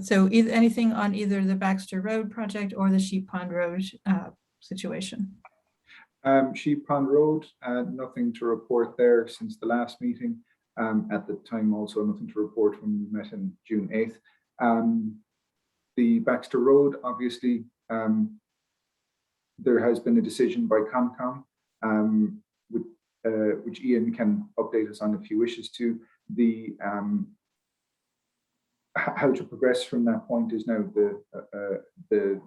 so anything on either the Baxter Road project or the Sheep Pond Road situation? Sheep Pond Road, nothing to report there since the last meeting. At the time, also nothing to report when we met on June 8th. The Baxter Road, obviously, there has been a decision by CONCOM, which Ian can update us on if he wishes to. The how to progress from that point is now the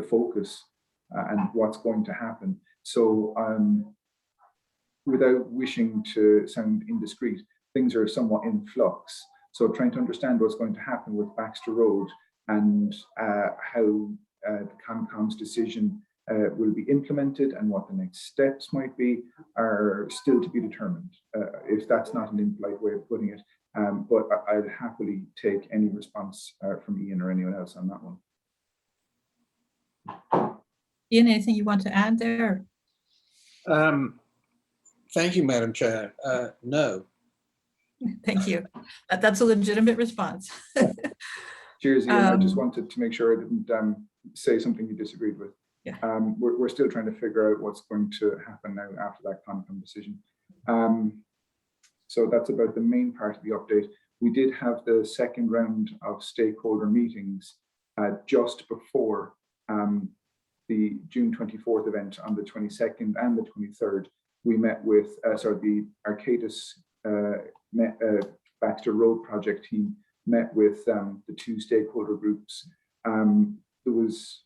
focus and what's going to happen. So without wishing to sound indiscreet, things are somewhat in flux. So trying to understand what's going to happen with Baxter Road and how the CONCOM's decision will be implemented and what the next steps might be are still to be determined, if that's not an impolite way of putting it. But I'd happily take any response from Ian or anyone else on that one. Ian, anything you want to add there? Thank you, Madam Chair. No. Thank you. That's a legitimate response. Cheers, Ian. I just Um, wanted to make sure I didn't say something you disagreed with. Yeah. We're still trying to figure out what's going to happen now after that Concom decision. So that's about the main part of the update. We did have the second round of stakeholder meetings just before the June 24th event on the 22nd and the 23rd. We met with, the Arcadis Baxter Road project team met with the two stakeholder groups. There was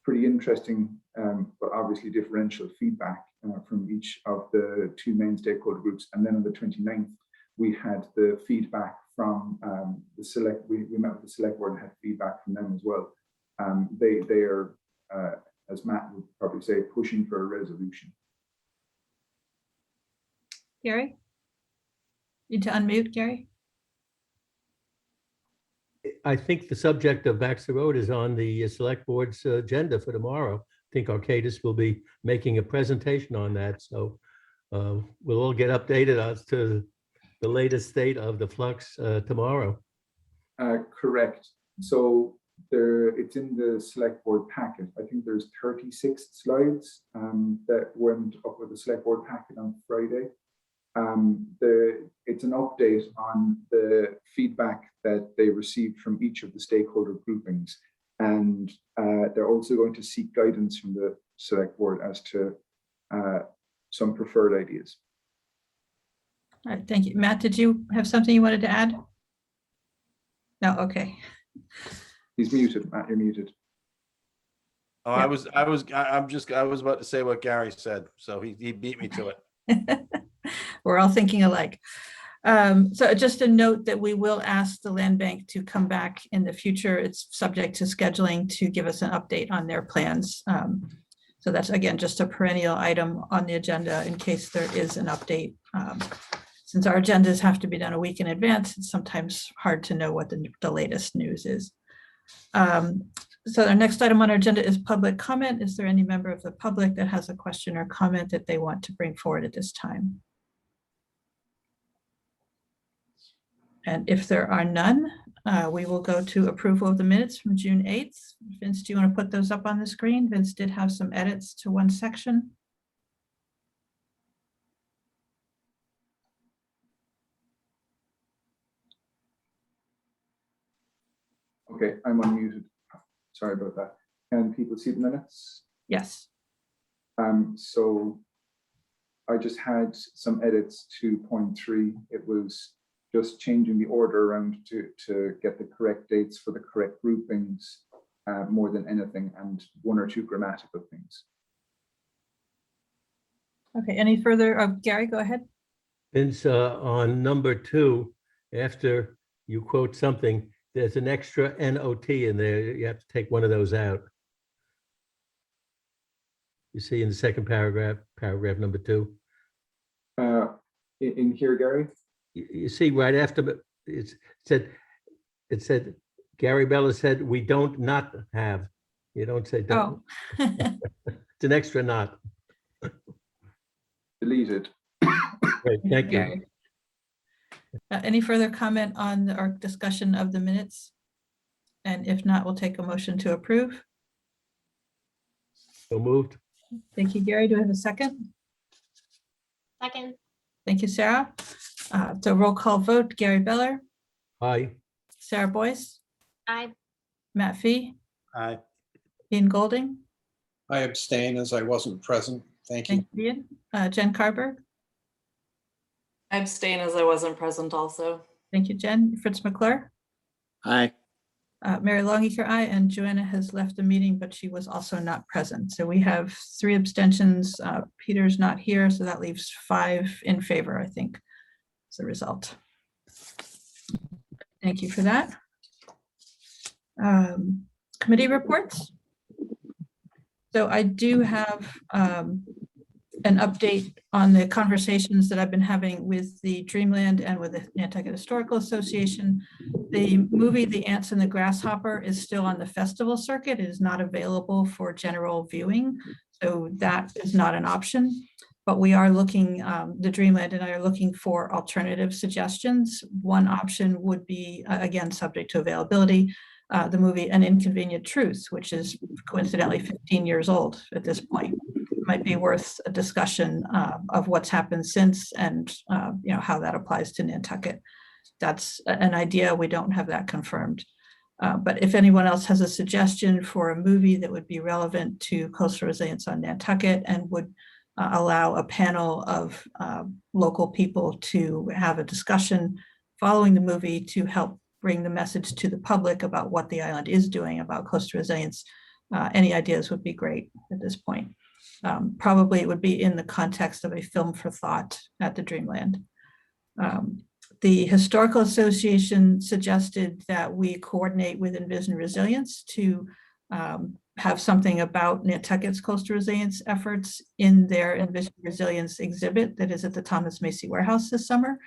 pretty interesting, but obviously differential feedback from each of the two main stakeholder groups. And then on the 29th, we had the feedback from the select, we met with the select board and had feedback from them as well. They are, as Matt would probably say, pushing for a resolution. Gary? Need to unmute, Gary? I think the subject of Baxter Road is on the select board's agenda for tomorrow. I think Arcadis will be making a presentation on that. So we'll all get updated as to the latest state of the flux tomorrow. Correct. So it's in the select board packet. I think there's 36 slides that went up with the select board packet on Friday. It's an update on the feedback that they received from each of the stakeholder groupings. And they're also going to seek guidance from the select board as to some preferred ideas. All right, thank you. Matt, did you have something you wanted to add? No, okay. He's muted, Matt, you're muted. Oh, Yeah. I was about to say what Gary said, so he beat me to it. We're all thinking alike. So just a note that we will ask the land bank to come back in the future. It's subject to scheduling to give us an update on their plans. So that's, again, just a perennial item on the agenda in case there is an update. Since our agendas have to be done a week in advance, it's sometimes hard to know what the latest news is. So our next item on our agenda is public comment. Is there any member of the public that has a question or comment that they want to bring forward at this time? And if there are none, we will go to approval of the minutes from June 8th. Vince, do you want to put those up on the screen? Vince did have some edits to one section. Okay, I'm unmuted. Sorry about that. Can people see the minutes? Yes. So I just had some edits to point 3. It was just changing the order around to get the correct dates for the correct groupings more than anything, and 1 or 2 grammatical things. Okay, any further? Gary, go ahead. Vince, on number 2, after you quote something, there's an extra NOT in there. You have to take one of those out. You see in the second paragraph number 2. In here, Gary? You see right after it said Gary Bella said we don't not have. You don't say don't. Oh. It's an extra not. Deleted. Great, thank you. Gary. Any further comment on our discussion of the minutes? And if not, we'll take a motion to approve. So moved. Thank you, Gary. Do I have a second? Second, Thank you, Sarah. So roll call vote, Gary Beller, Aye. Sarah Boyce, aye. Matt Fee, Aye. Ian Golding. I abstain as I wasn't present. Thank you. Thank you, Ian. Jen Carberg. I abstain as I wasn't present also. Thank you, Jen. Fritz McClure. Aye. Mary Longacre, aye, and Joanna has left the meeting, but she was also not present. So we have 3 abstentions. Peter's not here, so that leaves 5 in favor, I think, as a result. Thank you for that. Committee reports. So I do have an update on the conversations that I've been having with the Dreamland and with the Nantucket Historical Association. The movie, The Ants and the Grasshopper, is still on the festival circuit. It is not available for general viewing, so that is not an option. But we are looking, the Dreamland and I are looking for alternative suggestions. One option would be, again, subject to availability, the movie An Inconvenient Truth, which is coincidentally 15 years old at this point. It might be worth a discussion of what's happened since and how that applies to Nantucket. That's an idea. We don't have that confirmed. But if anyone else has a suggestion for a movie that would be relevant to coastal resilience on Nantucket and would allow a panel of local people to have a discussion following the movie to help bring the message to the public about what the island is doing about coastal resilience, any ideas would be great at this point. Probably it would be in the context of a film for thought at the Dreamland. The Historical Association suggested that we coordinate with Envision Resilience to have something about Nantucket's coastal resilience efforts in their Envision Resilience exhibit that is at the Thomas Macy Warehouse this summer.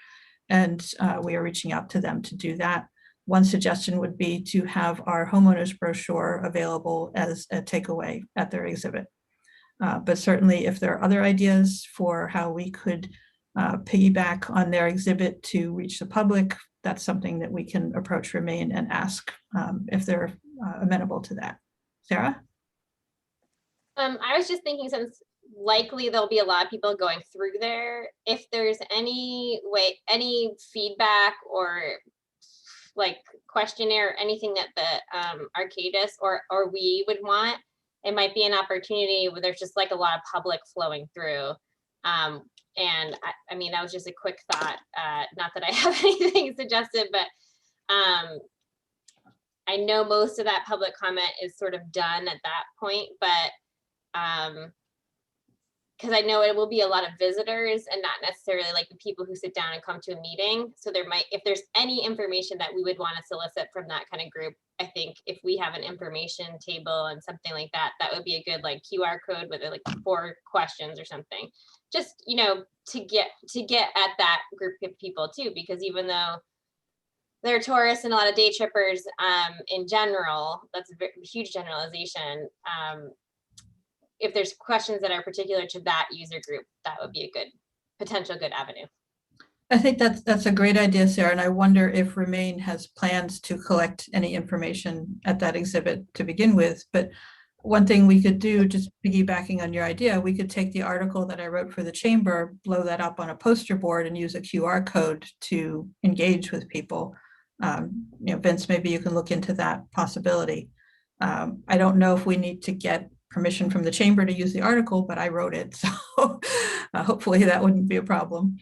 And we are reaching out to them to do that. One suggestion would be to have our homeowners brochure available as a takeaway at their exhibit. But certainly if there are other ideas for how we could piggyback on their exhibit to reach the public, that's something that we can approach Remain and ask if they're amenable to that. Sarah? I was just thinking, since likely there'll be a lot of people going through there, if there's any way, any feedback or like questionnaire, anything that the Arcadis or we would want, it might be an opportunity where there's just like a lot of public flowing through. And I mean, that was just a quick thought, not that I have anything suggested, but I know most of that public comment is sort of done at that point, but because I know it will be a lot of visitors and not necessarily like the people who sit down and come to a meeting. So there might, if there's any information that we would want to solicit from that kind of group, I think if we have an information table and something like that, that would be a good like QR code with like 4 questions or something. Just, you know, to get at that group of people too, because even though they're tourists and a lot of day trippers in general, that's a huge generalization. If there's questions that are particular to that user group, that would be a good potential good avenue. I think that's a great idea, Sarah, and I wonder if Remain has plans to collect any information at that exhibit to begin with. But one thing we could do, just piggybacking on your idea, we could take the article that I wrote for the chamber, blow that up on a poster board and use a QR code to engage with people. Vince, maybe you can look into that possibility. I don't know if we need to get permission from the chamber to use the article, but I wrote it, so hopefully that wouldn't be a problem.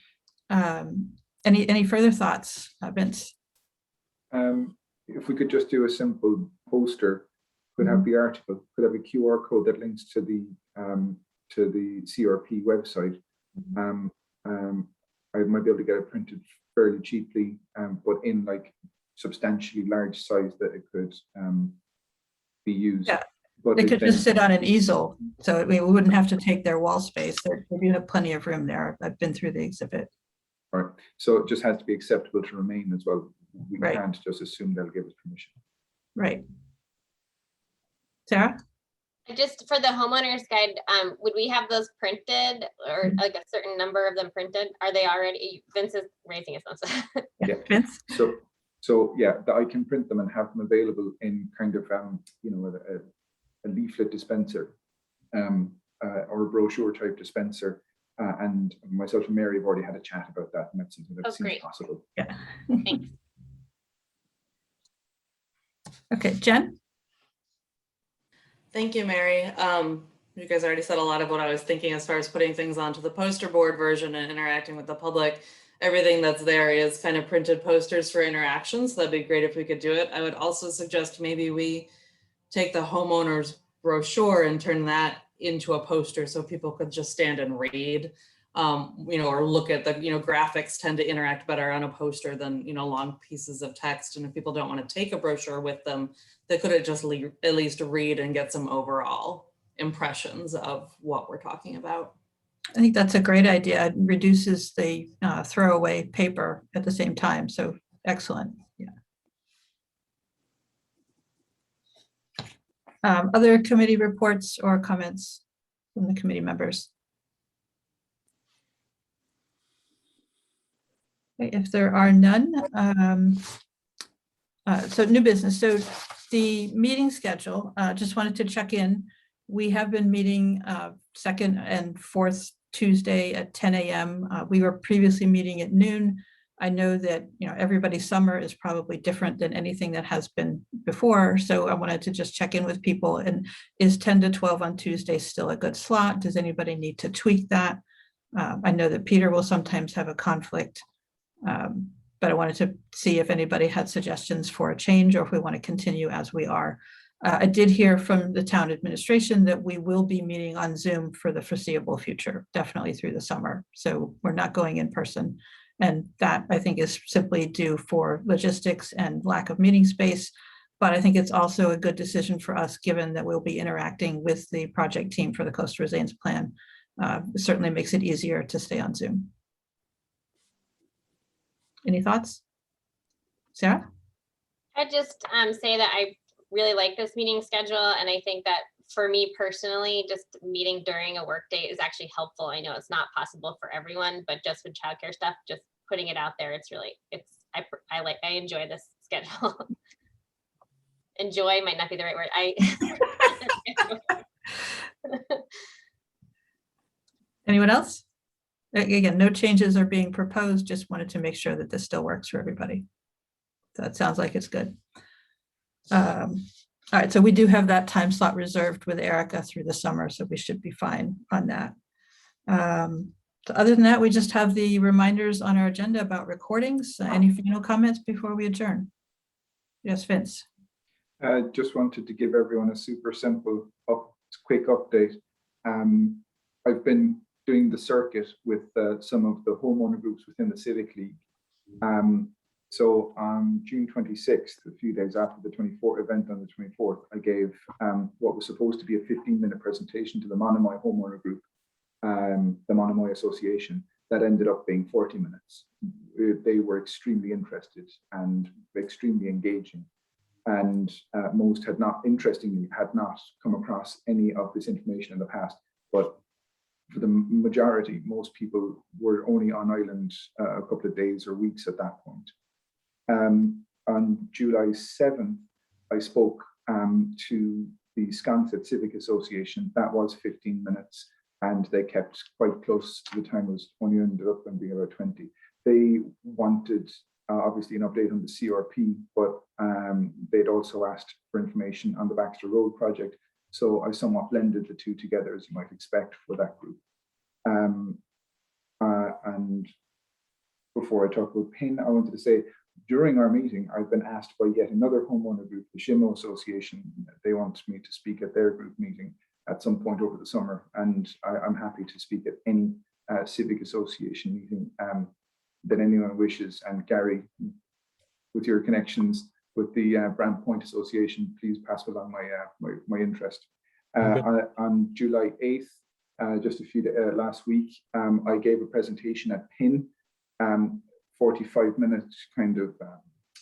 Any further thoughts, Vince? If we could just do a simple poster, could have the article, could have a QR code that links to the CRP website. I might be able to get it printed fairly cheaply, but in like substantially large size that it could be used. Yeah. But They could just sit on an easel, so we wouldn't have to take their wall space. They do have plenty of room there. I've been through the exhibit. All right, so it just has to be acceptable to Remain as well. We Right. can't just assume they'll give us permission. Right. Sarah? Just for the homeowners guide, would we have those printed or like a certain number of them printed? Are they already, Vince is raising his hand. Yeah. Vince? So yeah, I can print them and have them available in kind of a leaflet dispenser or a brochure type dispenser. And myself and Mary have already had a chat about that, and that's something that seems great. possible. Yeah. Thanks. Okay, Jen? Thank you, Mary. You guys already said a lot of what I was thinking as far as putting things onto the poster board version and interacting with the public. Everything that's there is kind of printed posters for interactions. So that'd be great if we could do it. I would also suggest maybe we take the homeowner's brochure and turn that into a poster so people could just stand and read, or look at the, graphics tend to interact better on a poster than, long pieces of text. And if people don't want to take a brochure with them, they could just at least read and get some overall impressions of what we're talking about. I think that's a great idea. It reduces the throwaway paper at the same time. So excellent. Yeah. Other committee reports or comments from the committee members? Okay, if there are none, So new business. So the meeting schedule, just wanted to check in. We have been meeting second and fourth Tuesday at 10 a.m. We were previously meeting at noon. I know that, you know, everybody's summer is probably different than anything that has been before. So I wanted to just check in with people. And is 10 to 12 on Tuesday still a good slot? Does anybody need to tweak that? I know that Peter will sometimes have a conflict. But I wanted to see if anybody had suggestions for a change or if we want to continue as we are. I did hear from the town administration that we will be meeting on Zoom for the foreseeable future, definitely through the summer. So we're not going in person. And that, I think, is simply due for logistics and lack of meeting space. But I think it's also a good decision for us, given that we'll be interacting with the project team for the Coastal Resilience Plan. It certainly makes it easier to stay on Zoom. Any thoughts? Sarah? I'd just say that I really like this meeting schedule. And I think that for me personally, just meeting during a work day is actually helpful. I know it's not possible for everyone, but just with childcare stuff, just putting it out there, it's really, I enjoy this schedule. Enjoy might not be the right word. Anyone else? Again, no changes are being proposed. Just wanted to make sure that this still works for everybody. That sounds like it's good. All right, so we do have that time slot reserved with Erica through the summer, so we should be fine on that. So other than that, we just have the reminders on our agenda about recordings. Any final comments before we adjourn? Yes, Vince. Just wanted to give everyone a super simple, quick update. I've been doing the circuit with some of the homeowner groups within the Civic League. So on June 26th, a few days after the 24th event on the 24th, I gave what was supposed to be a 15-minute presentation to the Monomoy homeowner group, the Monomoy Association, that ended up being 40 minutes. They were extremely interested and extremely engaging. And most had not, interestingly, had not come across any of this information in the past. But for the majority, most people were only on island a couple of days or weeks at that point. On July 7th, I spoke to the Sconset Civic Association. That was 15 minutes, and they kept quite close to the time. It was only ended up being about 20. They wanted obviously an update on the CRP, but they'd also asked for information on the Baxter Road project. So I somewhat blended the two together, as you might expect for that group. And before I talk about PIN, I wanted to say, during our meeting, I've been asked by yet another homeowner group, the Shimo Association. They want me to speak at their group meeting at some point over the summer. And I'm happy to speak at any civic association meeting that anyone wishes. And Gary, with your connections with the Brant Point Association, please pass along my interest. On July 8th, just a few last week, I gave a presentation at PIN, 45-minute kind of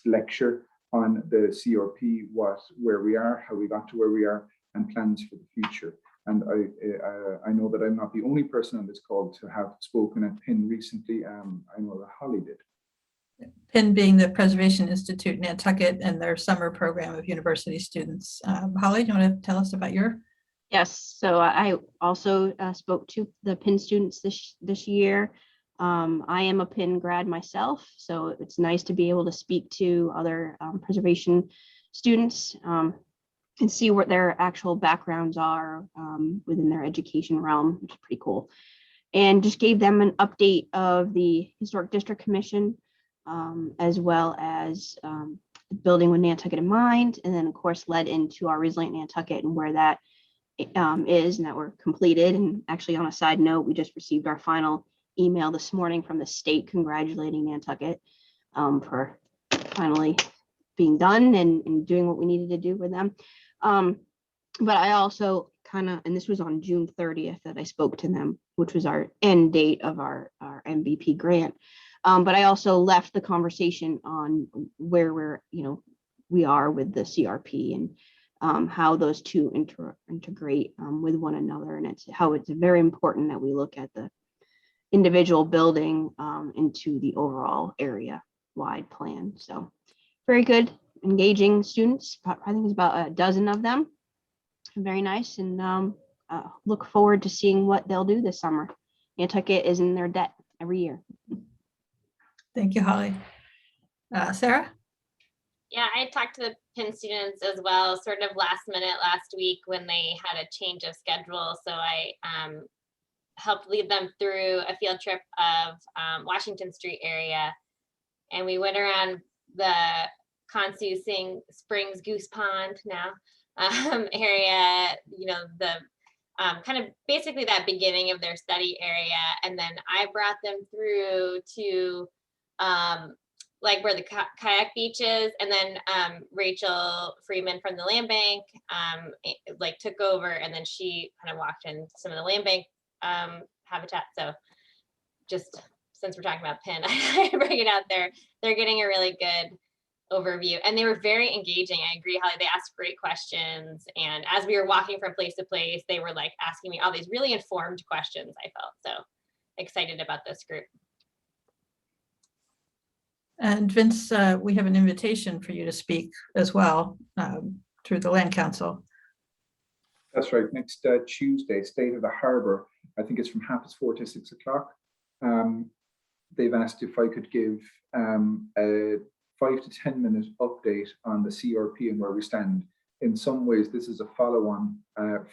lecture on the CRP, where we are, how we got to where we are, and plans for the future. And I know that I'm not the only person on this call to have spoken at PIN recently. I know that Holly did. PIN being the Preservation Institute Nantucket and their summer program of university students. Holly, do you want to tell us about your? Yes, so I also spoke to the PIN students this year. I am a PIN grad myself, so it's nice to be able to speak to other preservation students and see what their actual backgrounds are within their education realm, which is pretty cool. And just gave them an update of the Historic District Commission, as well as building with Nantucket in mind, and then of course led into our Resilient Nantucket and where that is, and that we're completed. And actually, on a side note, we just received our final email this morning from the state congratulating Nantucket for finally being done and doing what we needed to do with them. But I also and this was on June 30th that I spoke to them, which was our end date of our MVP grant. But I also left the conversation on where we are with the CRP and how those two integrate with one another. And it's very important that we look at the individual building into the overall area wide plan. So very good. engaging students. I think it's about a dozen of them. Very nice, and look forward to seeing what they'll do this summer. Nantucket is in their debt every year. Thank you, Holly. Sarah? Yeah, I talked to the Penn students as well, sort of last minute last week when they had a change of schedule. So I helped lead them through a field trip of Washington Street area. And we went around the Consu Springs Goose Pond now area, you know, the kind of basically that beginning of their study area. And then I brought them through to like where the kayak beach is, and then Rachel Freeman from the land bank like took over, and then she kind of walked in some of the land bank habitat. So just since we're talking about Penn, I bring it out there. They're getting a really good overview, and they were very engaging. I agree, Holly. They asked great questions, and as we were walking from place to place, they were like asking me all these really informed questions. I felt so excited about this group. And Vince, we have an invitation for you to speak as well through the Land Council. That's right. Next Tuesday, State of the Harbour. I think it's from 4:30 to 6 o'clock. They've asked if I could give a 5 to 10 minute update on the CRP and where we stand. In some ways, this is a follow-on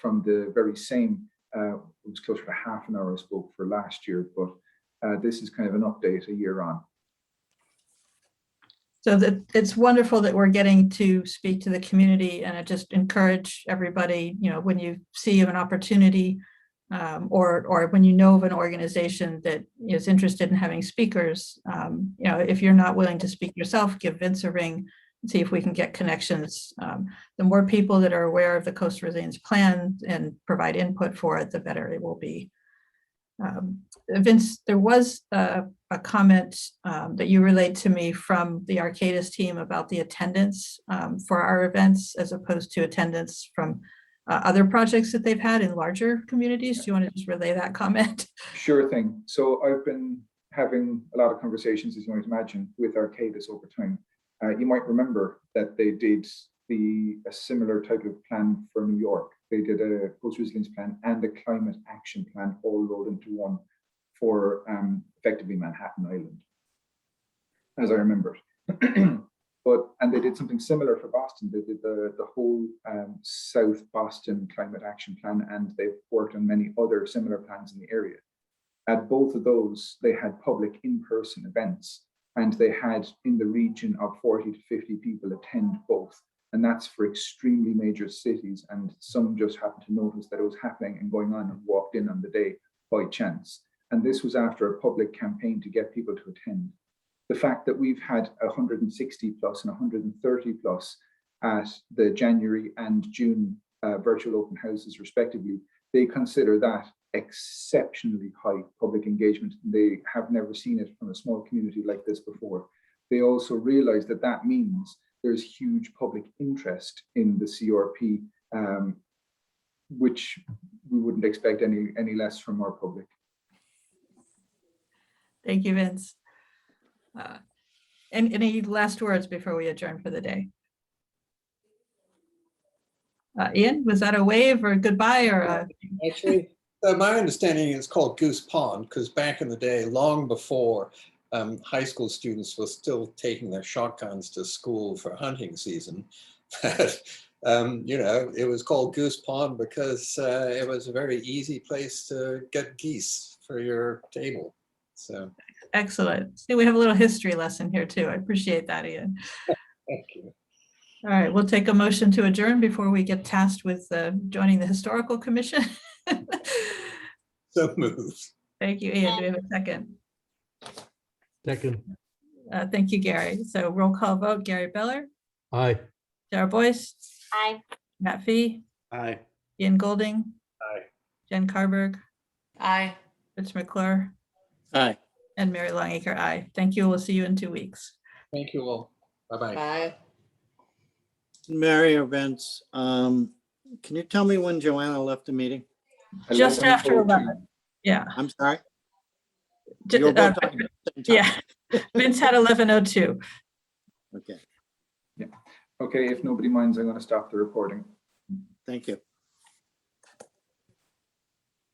from the very same, it was closer to half an hour I spoke for last year, but this is kind of an update a year on. So that it's wonderful that we're getting to speak to the community, and I just encourage everybody, you know, when you see an opportunity or when you know of an organization that is interested in having speakers, you know, if you're not willing to speak yourself, give Vince a ring and see if we can get connections. The more people that are aware of the Coastal Resilience Plan and provide input for it, the better it will be. Vince, there was a comment that you relayed to me from the Arcadis team about the attendance for our events as opposed to attendance from other projects that they've had in larger communities. Do you want to just relay that comment? Sure thing. So I've been having a lot of conversations, as you might imagine, with Arcadis over time. You might remember that they did a similar type of plan for New York. They did a coastal resilience plan and a climate action plan all rolled into one for effectively Manhattan Island, as I remember. And they did something similar for Boston. They did the whole South Boston climate action plan, and they've worked on many other similar plans in the area. At both of those, they had public in-person events, and they had in the region of 40 to 50 people attend both. And that's for extremely major cities. And some just happened to notice that it was happening and going on and walked in on the day by chance. And this was after a public campaign to get people to attend. The fact that we've had 160 plus and 130 plus at the January and June virtual open houses respectively, they consider that exceptionally high public engagement. They have never seen it from a small community like this before. They also realize that that means there's huge public interest in the CRP, which we wouldn't expect any less from our public. Thank you, Vince. And any last words before we adjourn for the day? Ian, was that a wave or a goodbye or a... Actually, my understanding is called Goose Pond because back in the day, long before high school students were still taking their shotguns to school for hunting season, you know, it was called Goose Pond because it was a very easy place to get geese for your table. So Excellent. See, we have a little history lesson here too. I appreciate that, Ian. thank you. All right, we'll take a motion to adjourn before we get tasked with joining the Historical Commission. So moved. Thank you, Ian. Do we have a second? Second. Thank you, Gary. So roll call vote, Gary Beller, Aye. Sarah Boyce, Aye. Matt Fee, Aye. Ian Golding, Aye. Jen Carberg, Aye. Rich McClure, Aye. and Mary Longacre, aye. Thank you. We'll see you in 2 weeks. Thank you all. Bye-bye. Bye. Mary or Vince, can you tell me when Joanna left the meeting? Just after 11:02. 11. Yeah. I'm sorry? J- You were both uh, talking at the same time. Yeah. Vince had 11:02. Okay. Okay, if nobody minds, I'm going to stop the recording. Thank you.